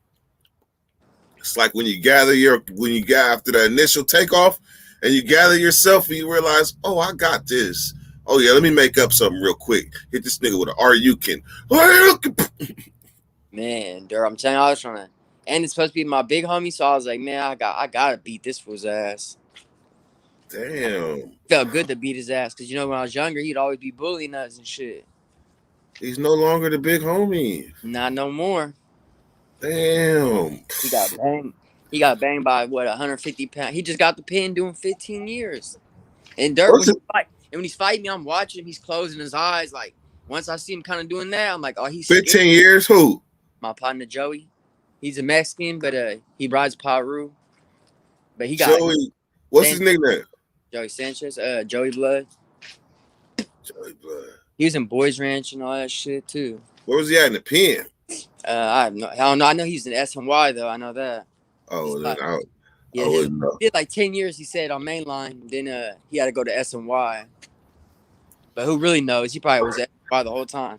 it's like when you gather after the initial takeoff and you gather yourself and you realize, oh, I got this. Oh yeah, let me make up something real quick. Hit this nigga with an Ryukin. Man, dude, I'm telling you, I was trying to, and it's supposed to be my big homie, so I was like, man, I gotta beat this fool's ass. Damn. Felt good to beat his ass because, you know, when I was younger, he'd always be bullying us and shit. He's no longer the big homie. Not no more. Damn. He got banged by, 150 pounds. He just got the pin doing 15 years. And Dirk, when he's fighting me, I'm watching him. He's closing his eyes. Like, once I see him kind of doing that, I'm like, oh, he's 15 scared. years? Who? My partner, Joey. He's a Mexican, but he rides Paru. But he got Joey. What's his nickname? Joey Sanchez. Joey Blood. Joey Blood. He was in Boys Ranch and all that shit too. Where was he at in the pen? I don't know. I know he's in SNY though. I know that. Oh, like, I yeah, wouldn't know. He did like 10 years. He said on mainline. Then he had to go to SNY. But who really knows? He probably was at SNY the whole time.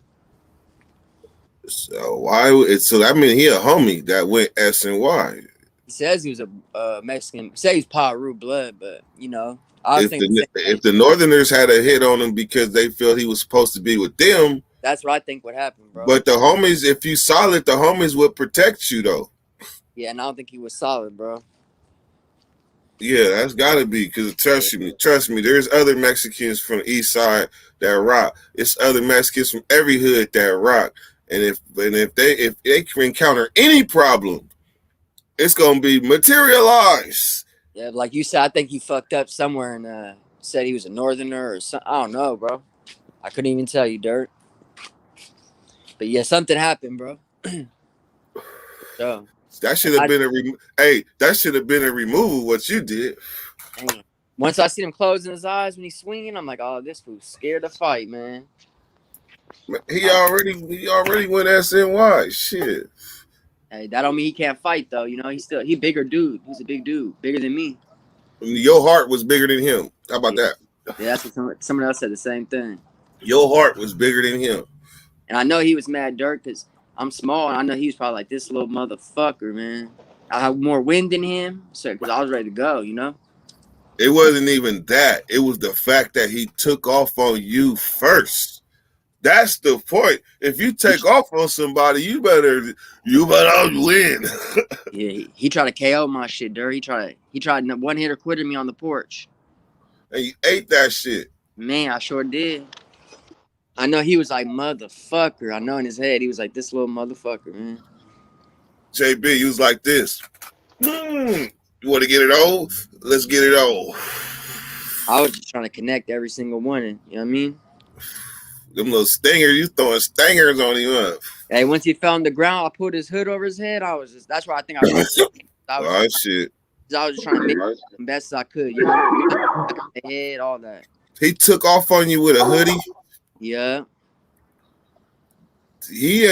So why? So I mean, he a homie that went SNY. He says he was a Mexican. He says he's Paru blood, but you know, if the Northerners had a hit on him because they felt he was supposed to be with them, that's what I think would happen, bro. But the homies, if you solid, the homies would protect you though. Yeah, and I don't think he was solid, bro. Yeah, that's gotta be because trust me, there's other Mexicans from the east side that rock. It's other Mexicans from every hood that rock. And if they can encounter any problem, it's gonna be materialized. Yeah, like you said, I think he fucked up somewhere and said he was a Northerner or something. I don't know, bro. I couldn't even tell you, Dirt. But yeah, something happened, bro. So that should have been a removal. What you did. Dang. Once I see him closing his eyes when he's swinging, I'm like, oh, this fool's scared to fight, man. He already went SNY. Shit. Hey, that don't mean he can't fight though. You know, he bigger dude. He's a big dude, bigger than me. Your heart was bigger than him. How about that? Yeah, that's what someone else said the same thing. Your heart was bigger than him. And I know he was mad Dirt because I'm small, and I know he was probably like, this little motherfucker, man. I have more wind than him, so because I was ready to go, you know. It wasn't even that. It was the fact that he took off on you first. That's the point. If you take off on somebody, you better win. Yeah, he tried to KO my shit, Dirt. He tried one hitter quitter me on the porch. and you ate that shit. Man, I sure did. I know he was like, motherfucker. I know in his head he was like, this little motherfucker, man. JB, he was like this. You want to get it old? Let's get it old. I was just trying to connect every single one. You know what I mean? Them little stingers, you throwing stingers on him up. Hey, once he fell on the ground, I put his hood over his head. That's where I think I was. Shit. I was just trying to make it the best as I could. You know, the head, all that. He took off on you with a hoodie. Yeah. He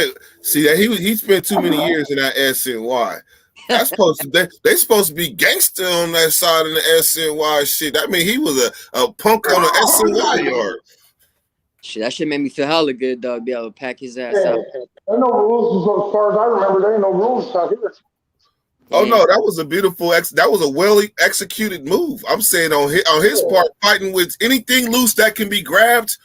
spent too many years in that SNY. That's supposed to they supposed to be gangster on that side of the SNY shit. I mean, he was a punk on the SNY yard. Shit, that shit made me feel hella good, though, to be able to pack his ass Yeah, out. there ain't no rules as far as I remember. There ain't no rules out here. Oh no, that was a beautiful that was a well executed move. I'm saying on his part, fighting with anything loose that can be grabbed.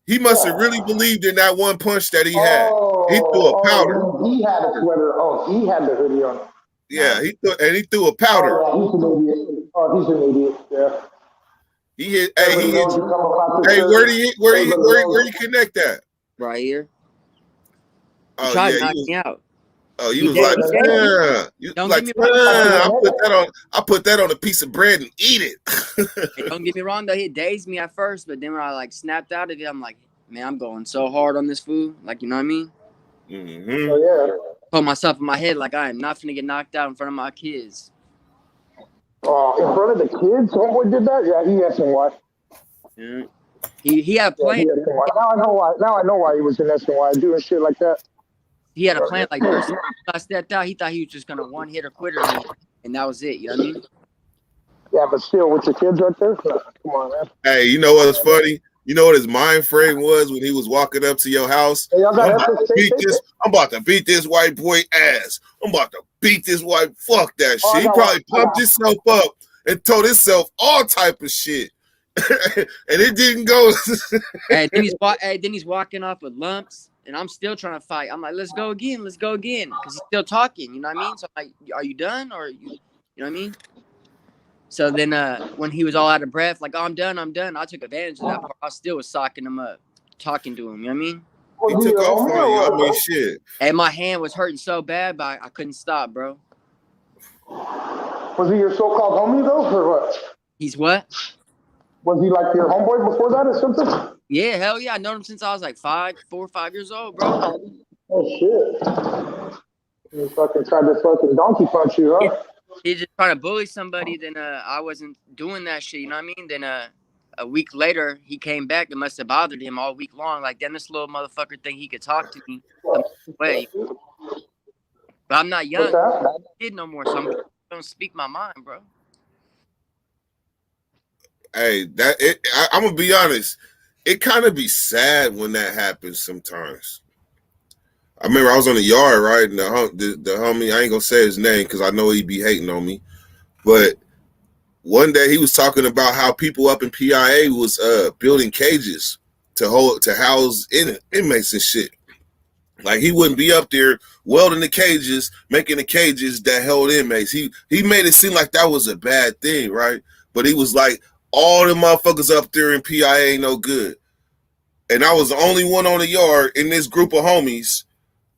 He must have really believed in that one punch that he had. He threw a powder. He had a sweater. Oh, he had the hoodie on. Yeah, he threw a powder. He's an idiot. Oh, he's an idiot. Yeah. He hit. Hey, where you connect that? Right here. Oh, He tried to yeah, knock me out. Oh, you He was did. like, He did. yeah. You Don't like, get me wrong. I put that on a piece of bread and eat it. Hey, don't get me wrong, though. He dazed me at first, but then when I like snapped out of it, I'm like, man, I'm going so hard on this food. Like, you know what I mean? Mm-hmm. Oh, yeah. Put myself in my head like I am not finna get knocked out in front of my kids. Oh, in front of the kids? Homeboy did that? Yeah, he has some why. Yeah. He had a plan. Now I know why. Now I know why he was in SNY doing shit like that. He had a plan. Like first I stepped out, he thought he was just gonna one hit or quitter me, and that was it. You know what I mean? Yeah, but still, with your kids right there, come on, man. Hey, you know what's funny? You know what his mind frame was when he was walking up to your house? Hey, y'all got I'm about to beat this white boy ass. I'm about to beat this white. Fuck that shit. He probably pumped himself up and told himself all type of shit. And it didn't go. Then he's walking off with lumps, and I'm still trying to fight. I'm like, let's go again, because he's still talking. You know what I mean? So I'm like, are you done, or you know what I mean? So then, when he was all out of breath, like, oh, I'm done. I took advantage of that part. I still was socking him up, talking to him. You know what I mean? He took off on you. I mean, shit. And my hand was hurting so bad, but I couldn't stop, bro. Was he your so-called homie though, or what? He's what? Was he like your homeboy before that or something? Yeah, hell yeah. I known him since I was like 4 or 5 years old, bro. Oh shit! He fucking tried to fucking donkey punch you, huh? He's just trying to bully somebody. Then I wasn't doing that shit. You know what I mean? Then a week later, he came back. It must have bothered him all week long. Like, damn, this little motherfucker think he could talk to me. Wait. But I'm not young. I'm not a kid no more, so I'm gonna speak my mind, bro. Hey, I'm gonna be honest. It kind of be sad when that happens sometimes. I remember I was on the yard, right? And the homie, I ain't gonna say his name because I know he be hating on me. But one day he was talking about how people up in PIA was building cages to house inmates and shit. Like he wouldn't be up there welding the cages, making the cages that held inmates. He made it seem like that was a bad thing, right? But he was like, all the motherfuckers up there in PIA ain't no good. And I was the only one on the yard in this group of homies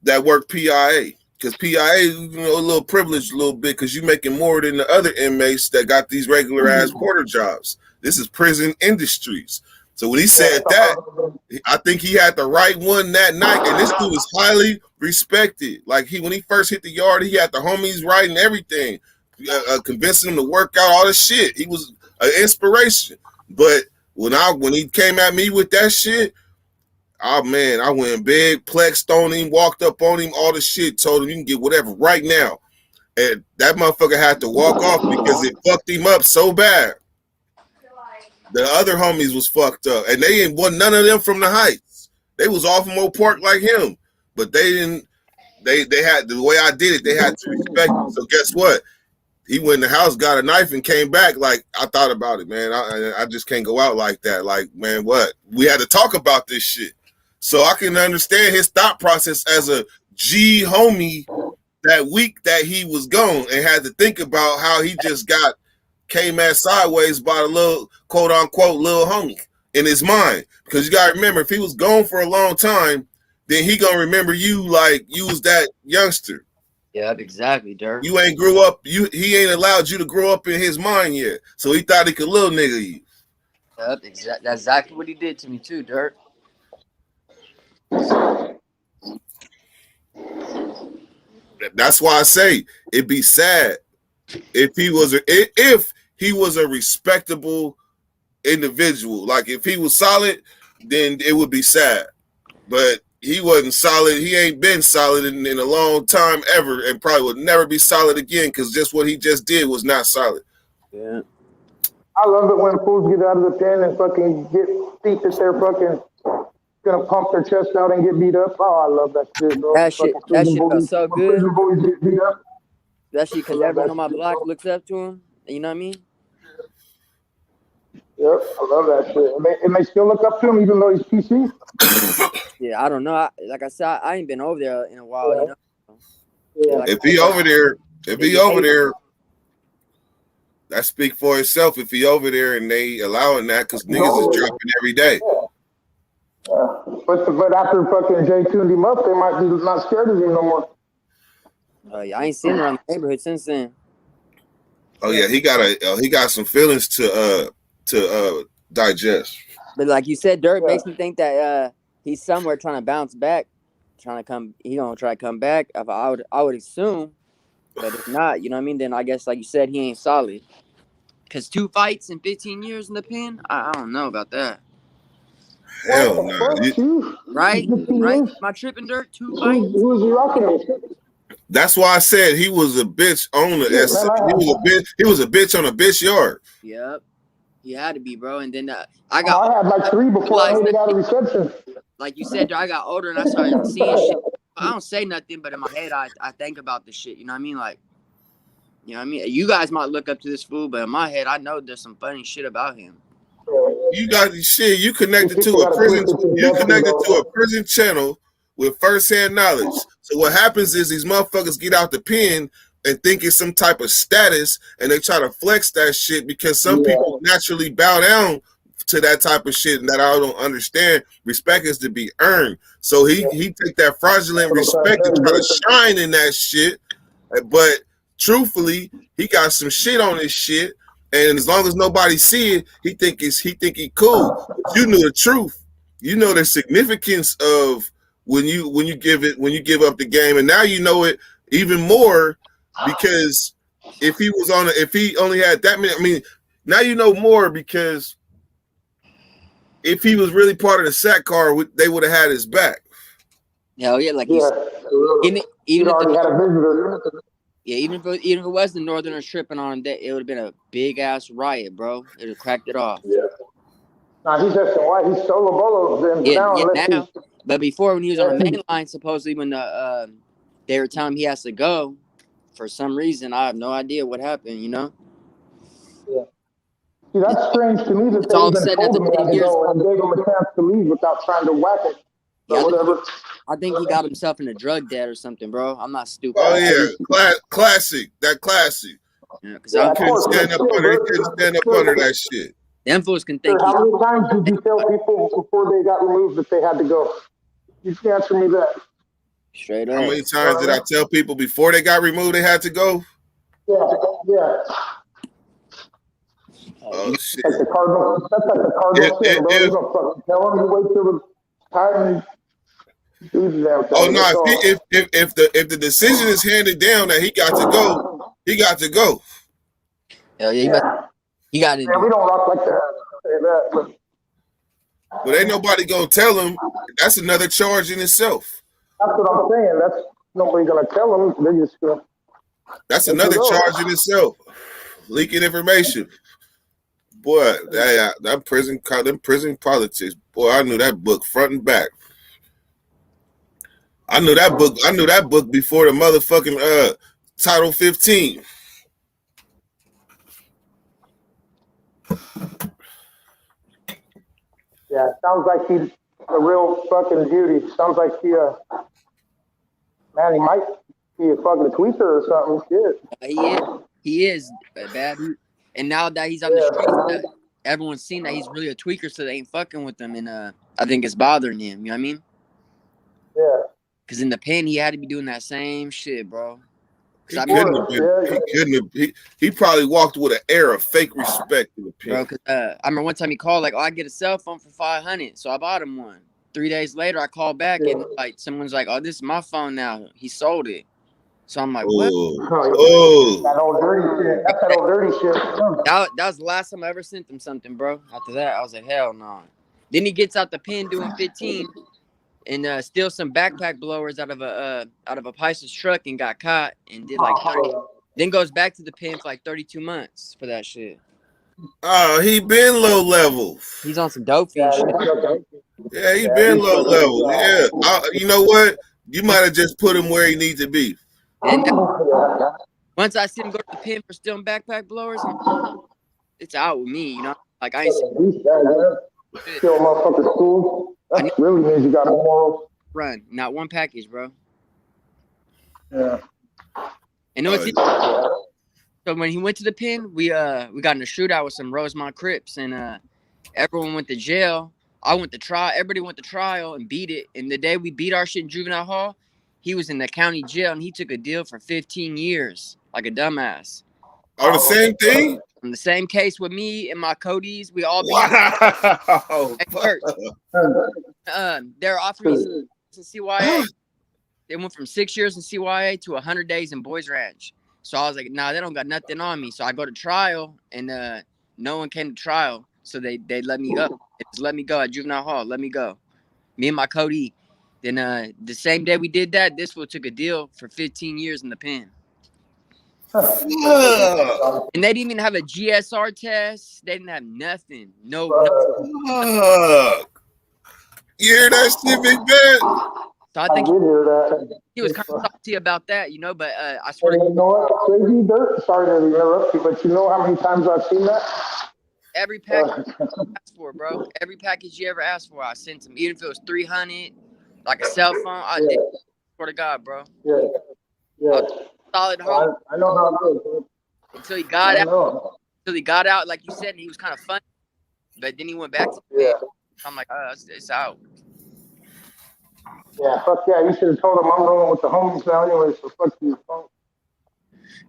that worked PIA. Because PIA, you know, a little privileged a little bit because you're making more than the other inmates that got these regular ass porter jobs. This is prison industries. So when he said that, I think he had the right one that night. And this dude is highly respected. Like when he first hit the yard, he had the homies writing everything, convincing them to work out all this shit. He was an inspiration. But when he came at me with that shit, oh man, I went big, plexed on him, walked up on him, all the shit, told him you can get whatever right now. And that motherfucker had to walk off because it fucked him up so bad. The other homies was fucked up. And they ain't want none of them from the Heights. They was all from Oak Park like him. But they didn't, they had, the way I did it, they had to respect me. So guess what? He went in the house, got a knife, and came back. Like, I thought about it, man. I just can't go out like that. Like, man, what? We had to talk about this shit. So I can understand his thought process as a G homie that week that he was gone and had to think about how he just got came at sideways by the little quote unquote little homie in his mind. Because you gotta remember, if he was gone for a long time, then he gonna remember you like you was that youngster. Yep, exactly, Dirk. You ain't grew up. He ain't allowed you to grow up in his mind yet. So he thought he could little nigga you. Yep, that's exactly what he did to me too, Dirk. That's why I say it'd be sad if he was a respectable individual. Like if he was solid, then it would be sad. But he wasn't solid. He ain't been solid in a long time ever, and probably would never be solid again because just what he just did was not solid. Yeah. I love it when fools get out of the pen and fucking get think that they're fucking gonna pump their chest out and get beat up. Oh, I love that shit, bro. That shit felt so good. Prison boys get beat up. Especially because everyone on my block looks up to him. You know what I mean? Yep, I love that shit. And they still look up to him even though he's PC. Yeah, I don't know. Like I said, I ain't been over there in a while. Yeah. You know? Yeah. Like, If he over there, that speak for itself. If he over there and they allowing that, because niggas is dropping every day. But after fucking Jay tuned him up, they might be not scared of him no more. I ain't seen him around the neighborhood since then. Oh yeah, he got some feelings to digest. But like you said, Dirk makes me think that he's somewhere trying to bounce back, he gonna try to come back. I would assume, but if not, you know what I mean. Then I guess like you said, he ain't solid. Cause 2 fights in 15 years in the pen, I don't know about that. Hell no. Right? Am I tripping, Dirk? 2 fights. Who was he rocking with? That's why I said he was a bitch on the he was a bitch on a bitch yard. Yep. He had to be, bro. And then I I had like 3 before I made it out of reception. like you said, I got older and I started seeing shit. I don't say nothing, but in my head, I think about this shit. You know what I mean? Like, you know what I mean? You guys might look up to this fool, but in my head, I know there's some funny shit about him. You got shit. You connected to a prison. You connected to a prison channel with firsthand knowledge. So what happens is these motherfuckers get out the pen and think it's some type of status, and they try to flex that shit because some people naturally bow down to that type of shit, and that I don't understand. Respect is to be earned. So he take that fraudulent respect and try to shine in that shit, but truthfully, he got some shit on his shit, and as long as nobody see it, he think he cool. But you knew the truth. You know the significance of when you give up the game, and now you know it even more because if he only had that many, I mean, now you know more because if he was really part of the SAC car, they would have had his back. Hell yeah, like even already had a visitor. Yeah, even if it was the Northerners tripping on him, it would have been a big ass riot, bro. It would have cracked it off. Yeah. Nah, he's just white. He's solo bolo. Now. But before, when he was on the main line, supposedly when they were telling him he has to go, for some reason, I have no idea what happened. You know. Yeah. See, that's strange to me that it's all said told him he had to go and gave him a chance to leave without trying to whack it. Yeah, whatever. I think he got himself in a drug debt or something, bro. I'm not stupid. Oh yeah, classic. That classic. Yeah, because I couldn't stand up under that shit. Them fools can think. How many times did you tell people before they got removed that they had to go? You can answer me that. Straight up. How many times did I tell people before they got removed they had to go? Yeah. Oh shit. That's like the Cardinal thing, bro. You don't fucking tell them. You wait till the time. Oh no! If the decision is handed down that he got to go, he got to go. Hell yeah, he got it. Yeah, we don't rock like that. But ain't nobody gonna tell him. That's another charge in itself. That's what I'm saying. That's nobody gonna tell him. They're just gonna. That's another charge in itself. Leaking information. Boy, that prison politics. Boy, I knew that book front and back. I knew that book before the motherfucking Title 15. Yeah, sounds like he's a real fucking beauty. Sounds like he might be a fucking tweaker or something. Shit. He is bad. And now that he's on the streets, everyone's seen that he's really a tweaker, so they ain't fucking with him. And I think it's bothering him. You know what I mean? Yeah. Because in the pen, he had to be doing that same shit, bro. He couldn't have. He probably walked with an air of fake respect in the pen. Bro, cause, I remember one time he called like, "Oh, I get a cell phone for $500," so I bought him one. 3 days later, I called back and like someone's like, "Oh, this is my phone now." He sold it. So I'm like, "What?" Oh, that old dirty shit. That's that old dirty shit. That was the last time I ever sent him something, bro. After that, I was like, "Hell no." Then he gets out the pen doing 15 and steals some backpack blowers out of a Pisces truck and got caught and did like 30. Then goes back to the pen for like 32 months for that shit. Oh, he been low level. He's on some dope fiend shit. Yeah, he been low level. Yeah, you know what? You might have just put him where he needs to be. And once I see him go to the pen for stealing backpack blowers, it's out with me, you know. Like I ain't Still motherfucker school. That really means you got no morals. Run, not one package, bro. Yeah. And so when he went to the pen, we got in a shootout with some Rosemont Crips, and everyone went to jail. I went to trial. Everybody went to trial and beat it. And the day we beat our shit in juvenile hall, he was in the county jail and he took a deal for 15 years, like a dumbass. On the same thing? On the same case with me and my Codys, we all beat. Wow. They're offering me in CYA. They went from 6 years in CYA to 100 days in Boys Ranch. So I was like, nah, they don't got nothing on me. So I go to trial, and no one came to trial. So they let me go. They just let me go at juvenile hall. Let me go. Me and my Cody. Then the same day we did that, this fool took a deal for 15 years in the pen. And they didn't even have a GSR test. They didn't have nothing. No. You hear that shit, Big Ben? So I think he was kind of salty about that, you know, but I swear to God. You know what? Crazy dirt. Sorry to interrupt you, but you know how many times I've seen that? Every package you asked for, bro. Every package you ever asked for, I sent him. Even if it was 300, like a cell phone, I did. Swear to God, bro. Yeah. Solid home. I know how it goes. Until he got out. Until he got out, like you said, he was kind of funny. But then he went back to the I'm like, oh, it's out. Yeah, fuck yeah. You should have told him I'm rolling with the homies now anyway, so fuck you.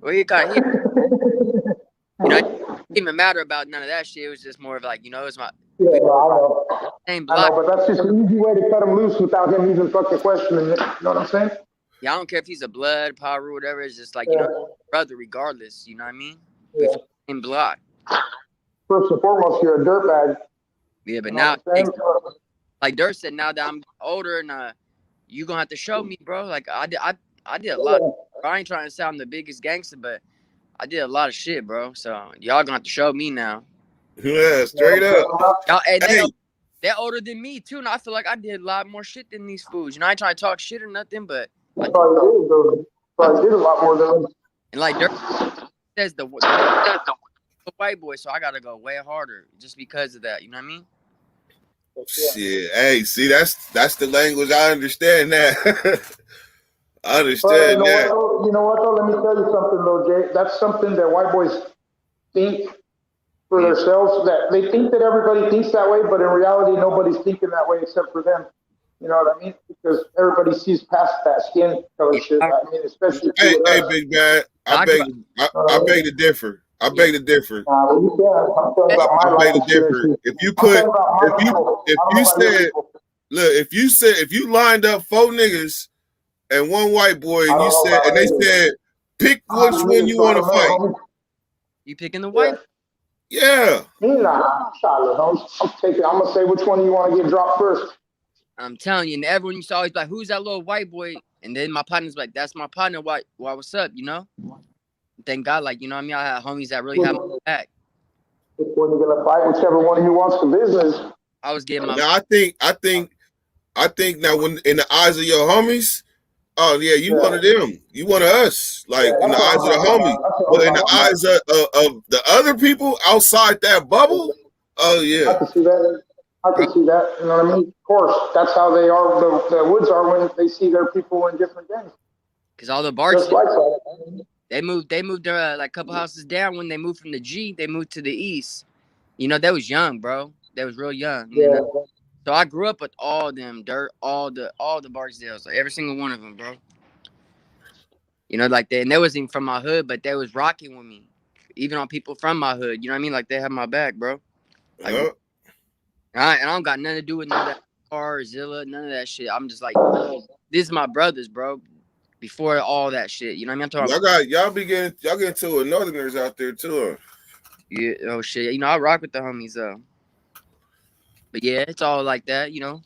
Well, you got him. You know, it didn't even matter about none of that shit. It was just more of like, you know, it's my I know. same block. I know, but that's just an easy way to cut him loose without him even fucking questioning it. You know what I'm saying? Yeah, I don't care if he's a blood, power, whatever. It's just like, you know, brother, regardless. You know what I mean? Yeah. Same block. First and foremost, you're a dirtbag. Yeah, but now, like Dirt said, now that I'm older and you gonna have to show me, bro. Like I did a lot. I ain't trying to sound the biggest gangster, but I did a lot of shit, bro. So y'all gonna have to show me now. Yeah, straight up. Y'all, they're older than me too, and I feel like I did a lot more shit than these fools. You know, I ain't trying to talk shit or nothing, but I did a lot more than them. And like Dirt says, the white boy, so I gotta go way harder just because of that. You know what I mean? Shit. Hey, see, that's the language. I understand that. I understand that. You know what, though? Let me tell you something, though, Jay. That's something that white boys think for themselves. That they think that everybody thinks that way, but in reality, nobody's thinking that way except for them. You know what I mean? Because everybody sees past that skin color shit. I mean, especially. Hey, Big Bad. I beg to differ. I beg to differ. I beg to differ. If you lined up 4 niggas and 1 white boy, and they said, pick which one you want to fight. You picking the white? Yeah. Nah, I'll take it. I'm gonna say which one you want to get dropped first. I'm telling you, and everyone used to always be like, "Who's that little white boy?" And then my partner's like, "That's my partner. Why? What's up?" You know. Thank God, like, you know what I mean? I had homies that really have my back. Which one you gonna fight? Whichever one of you wants the business. I was getting my. Now I think now when in the eyes of your homies, oh yeah, you one of them. You one of us. Like in the eyes of the homies, but in the eyes of the other people outside that bubble, oh yeah. I can see that. You know what I mean? Of course, that's how they are. The Woods are when they see their people in different gangs. Because all the bars. They moved like a couple houses down when they moved from the G. They moved to the east. You know, they was young, bro. They was real young. Yeah. You know? So I grew up with all them dirt, all the Barksdales, like every single one of them, bro. You know, like they wasn't even from my hood, but they was rocking with me, even on people from my hood. You know what I mean? Like they have my back, bro. Like, Yep. I don't got nothing to do with none of that car, Zilla, none of that shit. I'm just like, this is my brothers, bro. Before all that shit, you know what I mean? I'm talking about, Y'all getting to with Northerners out there too. yeah, oh shit. You know, I rock with the homies though. But yeah, it's all like that, you know.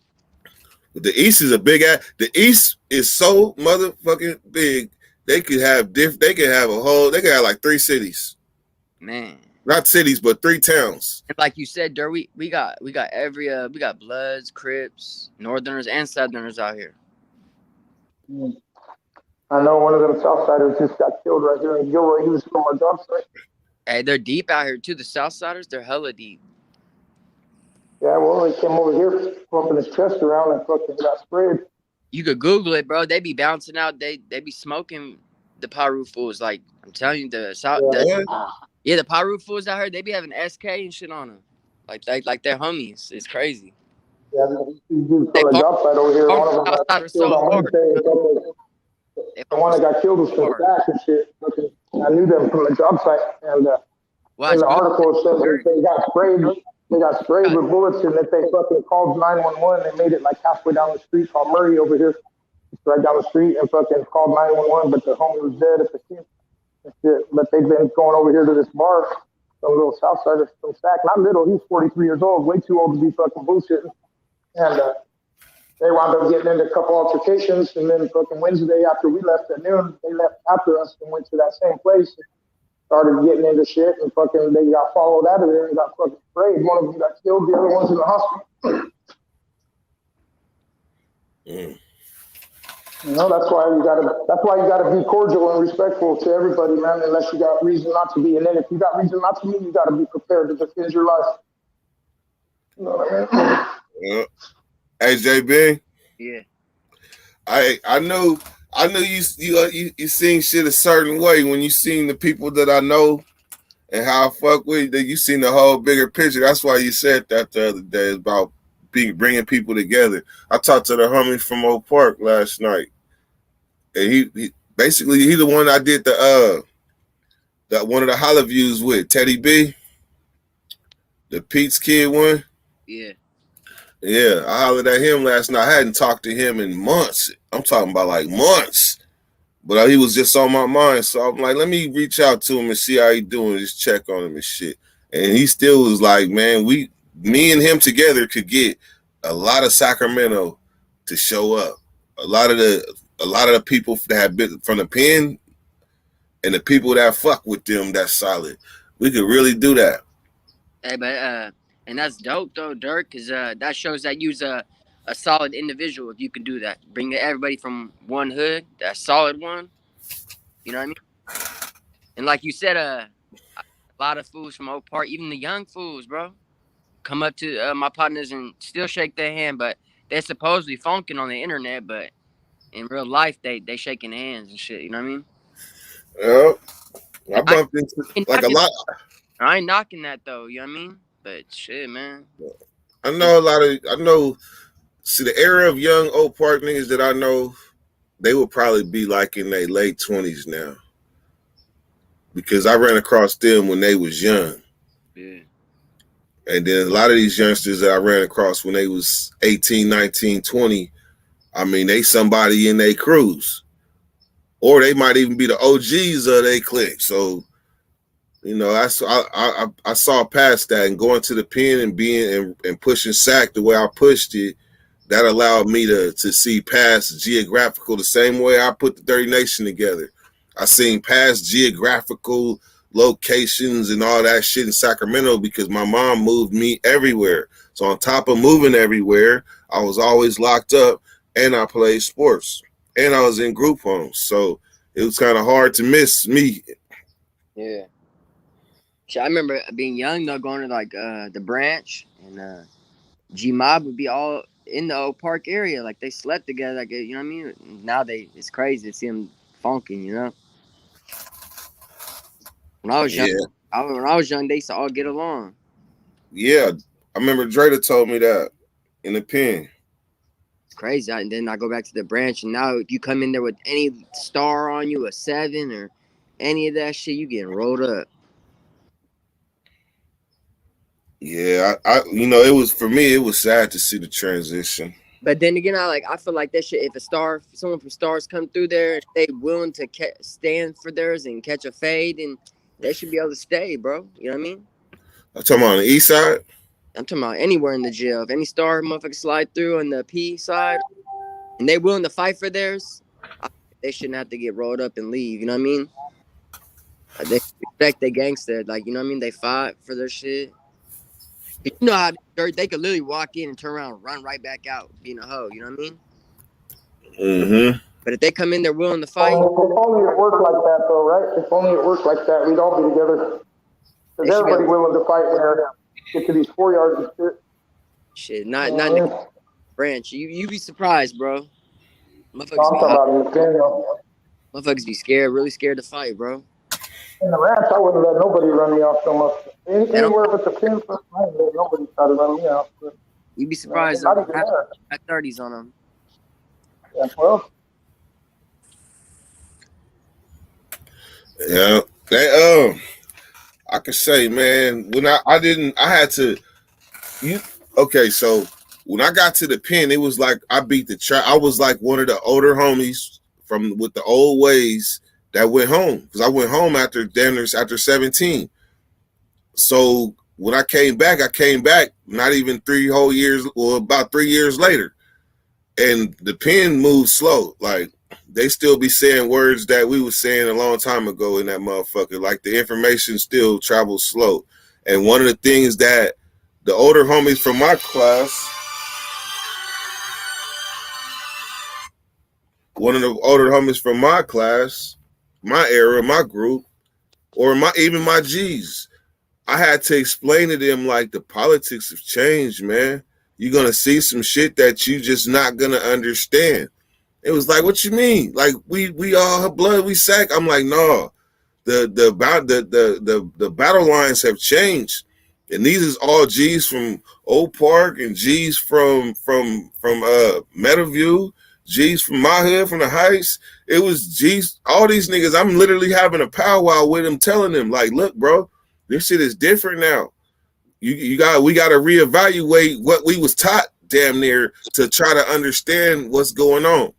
The East is a big ass. The East is so motherfucking big. They could have They could have like 3 cities. Man. Not cities, but 3 towns. And like you said, Dirt, we got every we got Bloods, Crips, Northerners, and Southerners out here. I know one of them Southsiders just got killed right here in Gilroy. He was from our job site. Hey, they're deep out here too. The Southsiders, they're hella deep. Yeah, well, he came over here, bumping his chest around and fucking got sprayed. You could Google it, bro. They be bouncing out. They be smoking the Piru fools. Like I'm telling you, the Piru fools out here, they be having SK and shit on them. Like they're homies. It's crazy. Yeah, these dudes from the job site over here. One of them got killed on Wednesday. The one that got killed was from Stack and shit. I knew them from the job site. And in the article it says they got sprayed. They got sprayed with bullets, and that they fucking called 911. They made it like halfway down the street, called Murray over here. It's right down the street, and fucking called 911, but the homie was dead at the scene. But they've been going over here to this bar, some little Southsider from Stack. Not little, he's 43 years old, way too old to be fucking bullshitting. And they wound up getting into a couple altercations, and then fucking Wednesday after we left at noon, they left after us and went to that same place. Started getting into shit, and fucking they got followed out of there and got fucking sprayed. One of them got killed, the other one's in the hospital. You know, that's why you gotta be cordial and respectful to everybody, man, unless you got reason not to be. And then if you got reason not to be, you gotta be prepared to defend your life. You know what I mean? Yeah. Hey, JB. Yeah. I know you seen shit a certain way when you seen the people that I know and how I fuck with that. You seen the whole bigger picture. That's why you said that the other day about bringing people together. I talked to the homie from Oak Park last night, and he basically he the one I did that one of the holla views with Teddy B, the Pete's kid one. Yeah. Yeah, I hollered at him last night. I hadn't talked to him in months. I'm talking about like months. But he was just on my mind. So I'm like, let me reach out to him and see how he doing. Just check on him and shit. And he still was like, man, me and him together could get a lot of Sacramento to show up. A lot of the people that have been from the pen and the people that fuck with them that's solid. We could really do that. Hey, but and that's dope though, Dirk, because that shows that you's a solid individual if you can do that. Bring everybody from one hood, that solid one. You know what I mean? And like you said, a lot of fools from Oak Park, even the young fools, bro, come up to my partners and still shake their hand, but they're supposedly funking on the internet, but in real life, they shaking hands and shit. You know what I mean? Yeah. I bumped into like a lot. I ain't knocking that though. You know what I mean? But shit, man. See, the era of young Oak Park niggas that I know, they would probably be like in their late 20s now. Because I ran across them when they was young. Yeah. And then a lot of these youngsters that I ran across when they was 18, 19, 20, I mean, they somebody in their crews. Or they might even be the OGs of their clique. So, you know, I saw past that, and going to the pen and being and pushing sack the way I pushed it, that allowed me to see past geographical the same way I put the Dirty Nation together. I seen past geographical locations and all that shit in Sacramento because my mom moved me everywhere. So on top of moving everywhere, I was always locked up, and I played sports, and I was in group homes. So it was kind of hard to miss me. Yeah. I remember being young though, going to like the Branch, and G Mob would be all in the Oak Park area, like they slept together, like, you know what I mean? Now it's crazy to see them funking, you know. When I was young, Yeah, when I was young, they used to all get along. yeah. I remember Drake told me that in the pen. It's crazy. And then I go back to the branch, and now if you come in there with any star on you, a 7 or any of that shit, you getting rolled up. Yeah, I it was for me. It was sad to see the transition. But then again, I feel like that shit. If someone from Stars come through there, and they willing to stand for theirs and catch a fade, and they should be able to stay, bro. You know what I mean? I'm talking about on the east side. I'm talking about anywhere in the jail. If any star motherfucker slide through on the P side, and they willing to fight for theirs, they shouldn't have to get rolled up and leave. You know what I mean? They respect their gangster. Like, you know what I mean? They fight for their shit. You know how they could literally walk in and turn around and run right back out, being a hoe. You know what I mean? Mm-hmm. But if they come in there willing to fight, If only it worked like that, though, right? If only it worked like that, we'd all be together. Because everybody willing to fight there, get to these 4 yards and shit. shit, not in the branch. You be surprised, bro. I'm talking about in the Daniel. Motherfuckers be scared, really scared to fight, bro. In the ranch, I wouldn't let nobody run me off so much. Anywhere but the pin, I ain't let nobody try to run me off. But, You'd be surprised. not even there. At 30s on them. Yeah, well, Yeah, they I could say, man, when I had to. Okay, so when I got to the pen, it was like I beat the track. I was like one of the older homies with the old ways that went home, because I went home after 17. So when I came back not even 3 whole years, or about 3 years later, and the pen moved slow. Like, they still be saying words that we was saying a long time ago in that motherfucker. Like, the information still travels slow. And one of the things that the older homies from my class, my era, my group, or even my G's, I had to explain to them, like, the politics have changed, man. You're going to see some shit that you just not going to understand. It was like, what you mean? Like, we all have blood, we sack. I'm like, no, the battle lines have changed. And these is all G's from Oak Park and G's from Meadowview, G's from my hood, from the Heights. It was G's, all these niggas. I'm literally having a powwow with them, telling them, like, look, bro, this shit is different now. We got to reevaluate what we was taught damn near to try to understand what's going on.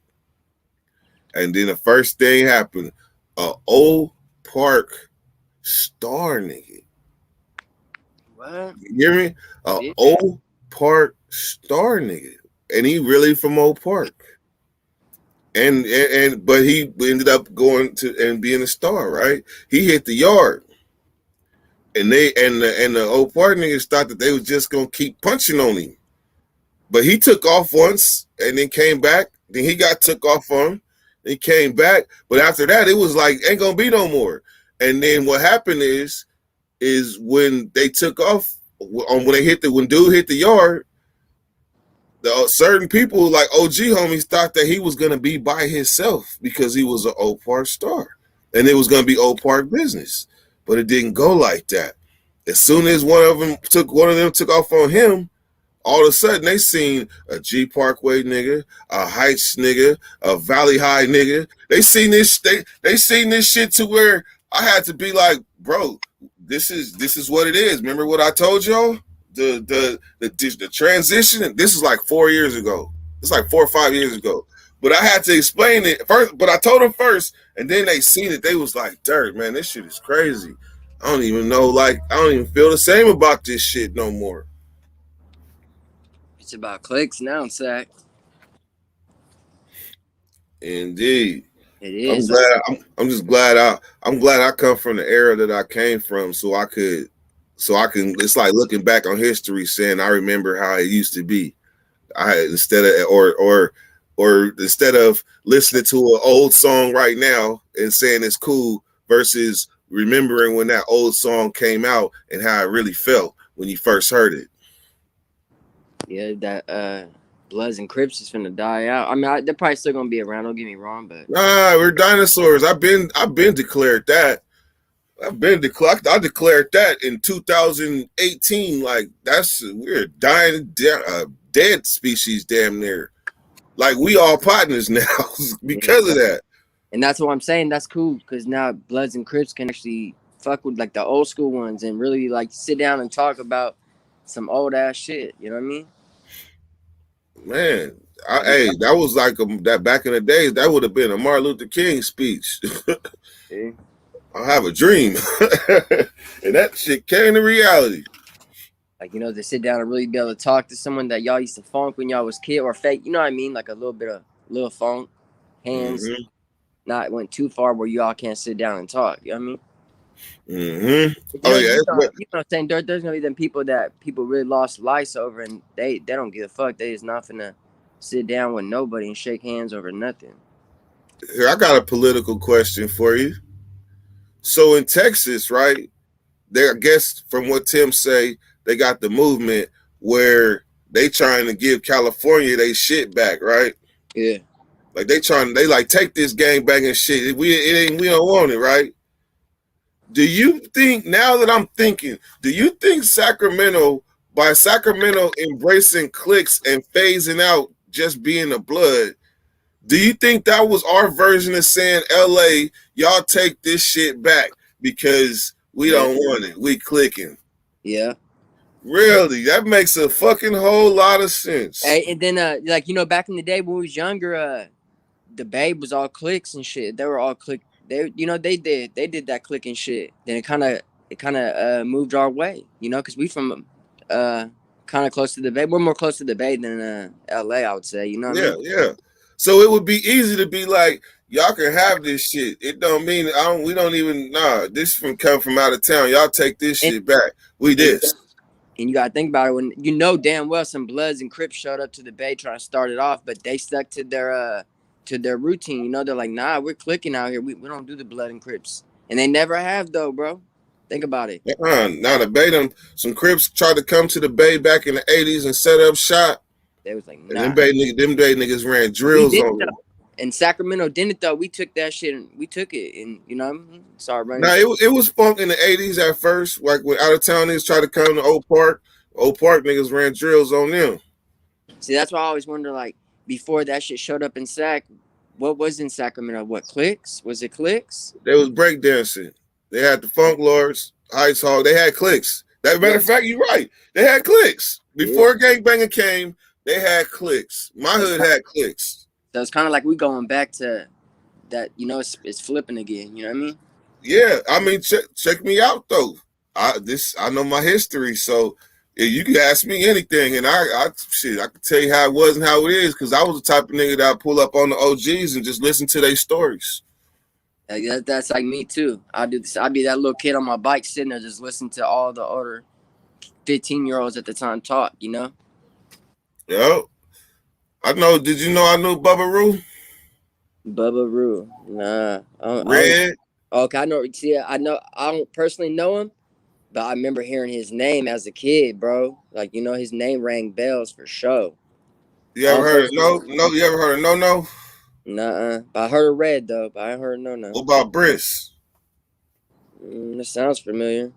And then the first thing happened, Oak Park star nigga. What? You hear me? Oak Park star nigga. And he really from Oak Park. But he ended up going to and being a star, right? He hit the yard. And the Oak Park niggas thought that they was just gonna keep punching on him. But he took off once and then came back. Then he got took off on. He came back. But after that, it was like, ain't gonna be no more. And then what happened is when they took off, when dude hit the yard, the certain people like OG homies thought that he was gonna be by himself because he was an Oak Park star. And it was gonna be Oak Park business. But it didn't go like that. As soon as one of them took off on him, all of a sudden they seen a G Parkway nigga, a Heights nigga, a Valley High nigga. They seen this shit to where I had to be like, bro, this is what it is. Remember what I told y'all? The transition. This is like 4 years ago. It's like 4 or 5 years ago. But I had to explain it first. But I told them first, and then they seen it. They was like, "Dirt, man, this shit is crazy. I don't even know. Like, I don't even feel the same about this shit no more." It's about clicks now, Sack. Indeed, it is. I'm just glad I'm glad I come from the era that I came from, so I can. It's like looking back on history, saying I remember how it used to be. Instead of listening to an old song right now and saying it's cool versus remembering when that old song came out and how it really felt when you first heard it. Yeah, that Bloods and Crips is finna die out. I mean, they're probably still gonna be around. Don't get me wrong, but Nah, we're dinosaurs. I've been declared that. I've been declared. I declared that in 2018. Like we're dying, dead species, damn near. Like we all partners now because of that. And that's what I'm saying. That's cool because now Bloods and Crips can actually fuck with like the old school ones and really like sit down and talk about some old ass shit. You know what I mean? Man, hey, that was like that back in the days. That would have been a Martin Luther King speech. Yeah. I have a dream, and that shit came to reality. Like, you know, to sit down and really be able to talk to someone that y'all used to funk when y'all was kid or fake. You know what I mean? Like a little funk, hands. Mm-hmm. Not went too far where you all can't sit down and talk. You know what I mean? Mm-hmm. Oh yeah, you know what I'm saying? There's gonna be them people that people really lost lives over, and they don't give a fuck. They just not finna sit down with nobody and shake hands over nothing. Here, I got a political question for you. So in Texas, right? I guess from what Tim say, they got the movement where they trying to give California they shit back, right? Yeah. Like they like take this gang banging shit. We don't want it, right? Do you think, now that I'm thinking, do you think by Sacramento embracing cliques and phasing out just being a blood, do you think that was our version of saying, LA, y'all take this shit back because we don't want it. We clicking. Yeah. Really? That makes a fucking whole lot of sense. Hey, and then like, you know, back in the day when we was younger, the Babe was all clicks and shit. They were all click. They, you know, they did that clicking shit. Then it kind of moved our way, you know, because we from kind of close to the Bay. We're more close to the Bay than LA, I would say. You know what I mean? Yeah. So it would be easy to be like, y'all can have this shit. It don't mean we don't even this come from out of town. Y'all take this shit back. We this. And you gotta think about it when you know damn well some Bloods and Crips showed up to the Bay trying to start it off, but they stuck to their routine. You know, they're like, nah, we're clicking out here. We don't do the Blood and Crips. And they never have though, bro. Think about it. Now the Bay, some Crips tried to come to the Bay back in the 80s and set up shop. They was like, nah. And them Bay niggas ran drills on them. And Sacramento didn't though. We took that shit and we took it, and you know, sorry, bro. Now it was funk in the 80s at first, like when out of town niggas tried to come to Oak Park niggas ran drills on them. See, that's why I always wonder, like, before that shit showed up in Sac, what was in Sacramento? What, cliques? Was it cliques? They was breakdancing. They had the Funk Lords, Heights Hog. They had cliques. That matter of fact, you're right. They had cliques before gangbanging came. They had cliques. My hood had cliques. So it's kind of like we going back to that, you know, it's flipping again. You know what I mean? Yeah, I mean, check me out though. I know my history, so you can ask me anything, and I can tell you how it was and how it is, because I was the type of nigga that I pull up on the OGs and just listen to their stories. That's like me too. I do this. I'd be that little kid on my bike sitting there just listening to all the older 15-year-olds at the time talk. You know? Yo. I know. Did you know I knew Bubba Roo? Bubba Roo, nah. Red. Okay, I know. See, I know. I don't personally know him, but I remember hearing his name as a kid, bro. Like, you know, his name rang bells for sure. You ever heard of No? You ever heard of No? Nuh-uh. But I heard of Red though. But I ain't heard No. What about Briss? That sounds familiar.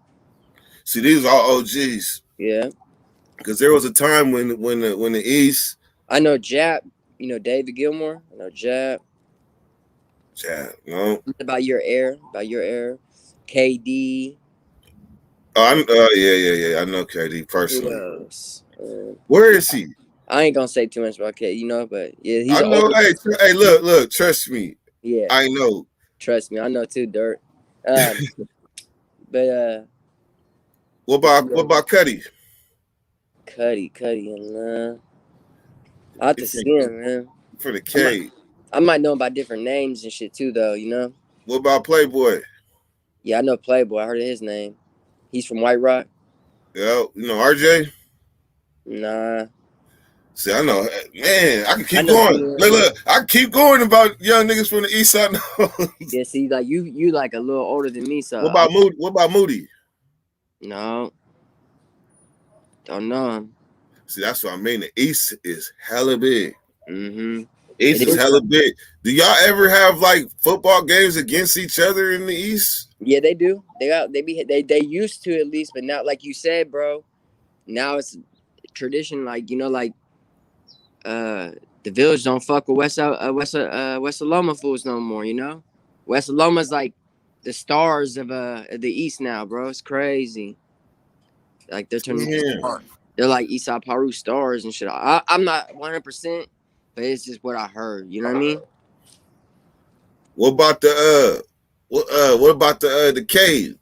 See, these are all OGs. Yeah. Because there was a time when the East. I know Jap, you know David Gilmour. I know Jap. No. About your air. KD. Oh, yeah. I know KD personally. Where is he? I ain't gonna say too much about KD, you know, but yeah, he's. I know. Hey, look, trust me. Yeah. I know. Trust me, I know too, Dirt. But what about Cuddy? Cuddy, and I have to see him, man. For the K. I might know him by different names and shit too, though. You know. What about Playboy? Yeah, I know Playboy. I heard of his name. He's from White Rock. Yeah, you know RJ. Nah. See, I know, man. I can keep going. Look, I can keep going about young niggas from the East Side. Yeah, see, like you like a little older than me, so. What about Moody? What about Moody? No. Don't know him. See, that's what I mean. The East is hella big. Mm-hmm. East is hella big. Do y'all ever have like football games against each other in the East? Yeah, they do. They used to at least, but not like you said, bro. Now it's tradition, like like the village don't fuck with West Aloma fools no more. West Aloma's like the stars of the East now, bro. It's crazy. Like they're turning into Yeah. stars. They're like Issa Paru stars and shit. I'm not 100%, but it's just what I heard. You know what I mean? What about what about the cave?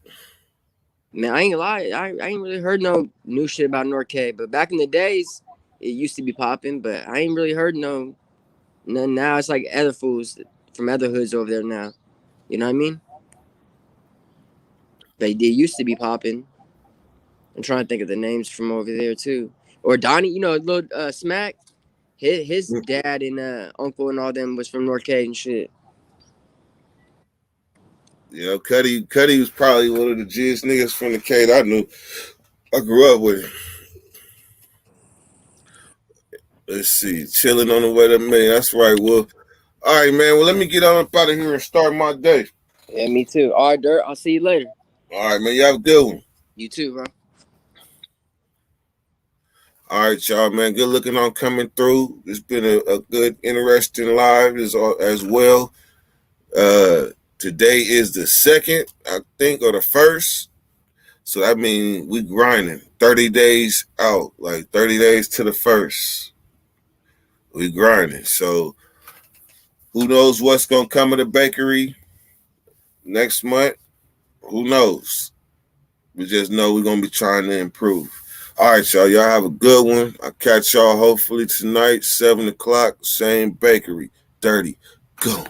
Man, I ain't gonna lie. I ain't really heard no new shit about North K. But back in the days, it used to be popping. But I ain't really heard no. Now it's like other fools from other hoods over there now. You know what I mean? They used to be popping. I'm trying to think of the names from over there too. Or Donnie, little Smack. His dad and uncle and all them was from North K and shit. Cuddy was probably one of the G's niggas from the K that I knew. I grew up with him. Let's see, chilling on the way to me. That's right, Wolf. All right, man. Well, let me get on up out of here and start my day. Yeah, me too. All right, Dirt. I'll see you later. All right, man. You have a good one. You too, bro. All right, y'all, man. Good looking on coming through. It's been a good, interesting live as well. Today is the 2nd, I think, or the 1st. So that means we grinding 30 days out, like 30 days to the 1st. We grinding. So who knows what's going to come of the bakery next month? Who knows? We just know we're going to be trying to improve. All right, y'all. Y'all have a good one. I'll catch y'all hopefully tonight, 7 o'clock, same bakery. Dirty. Go.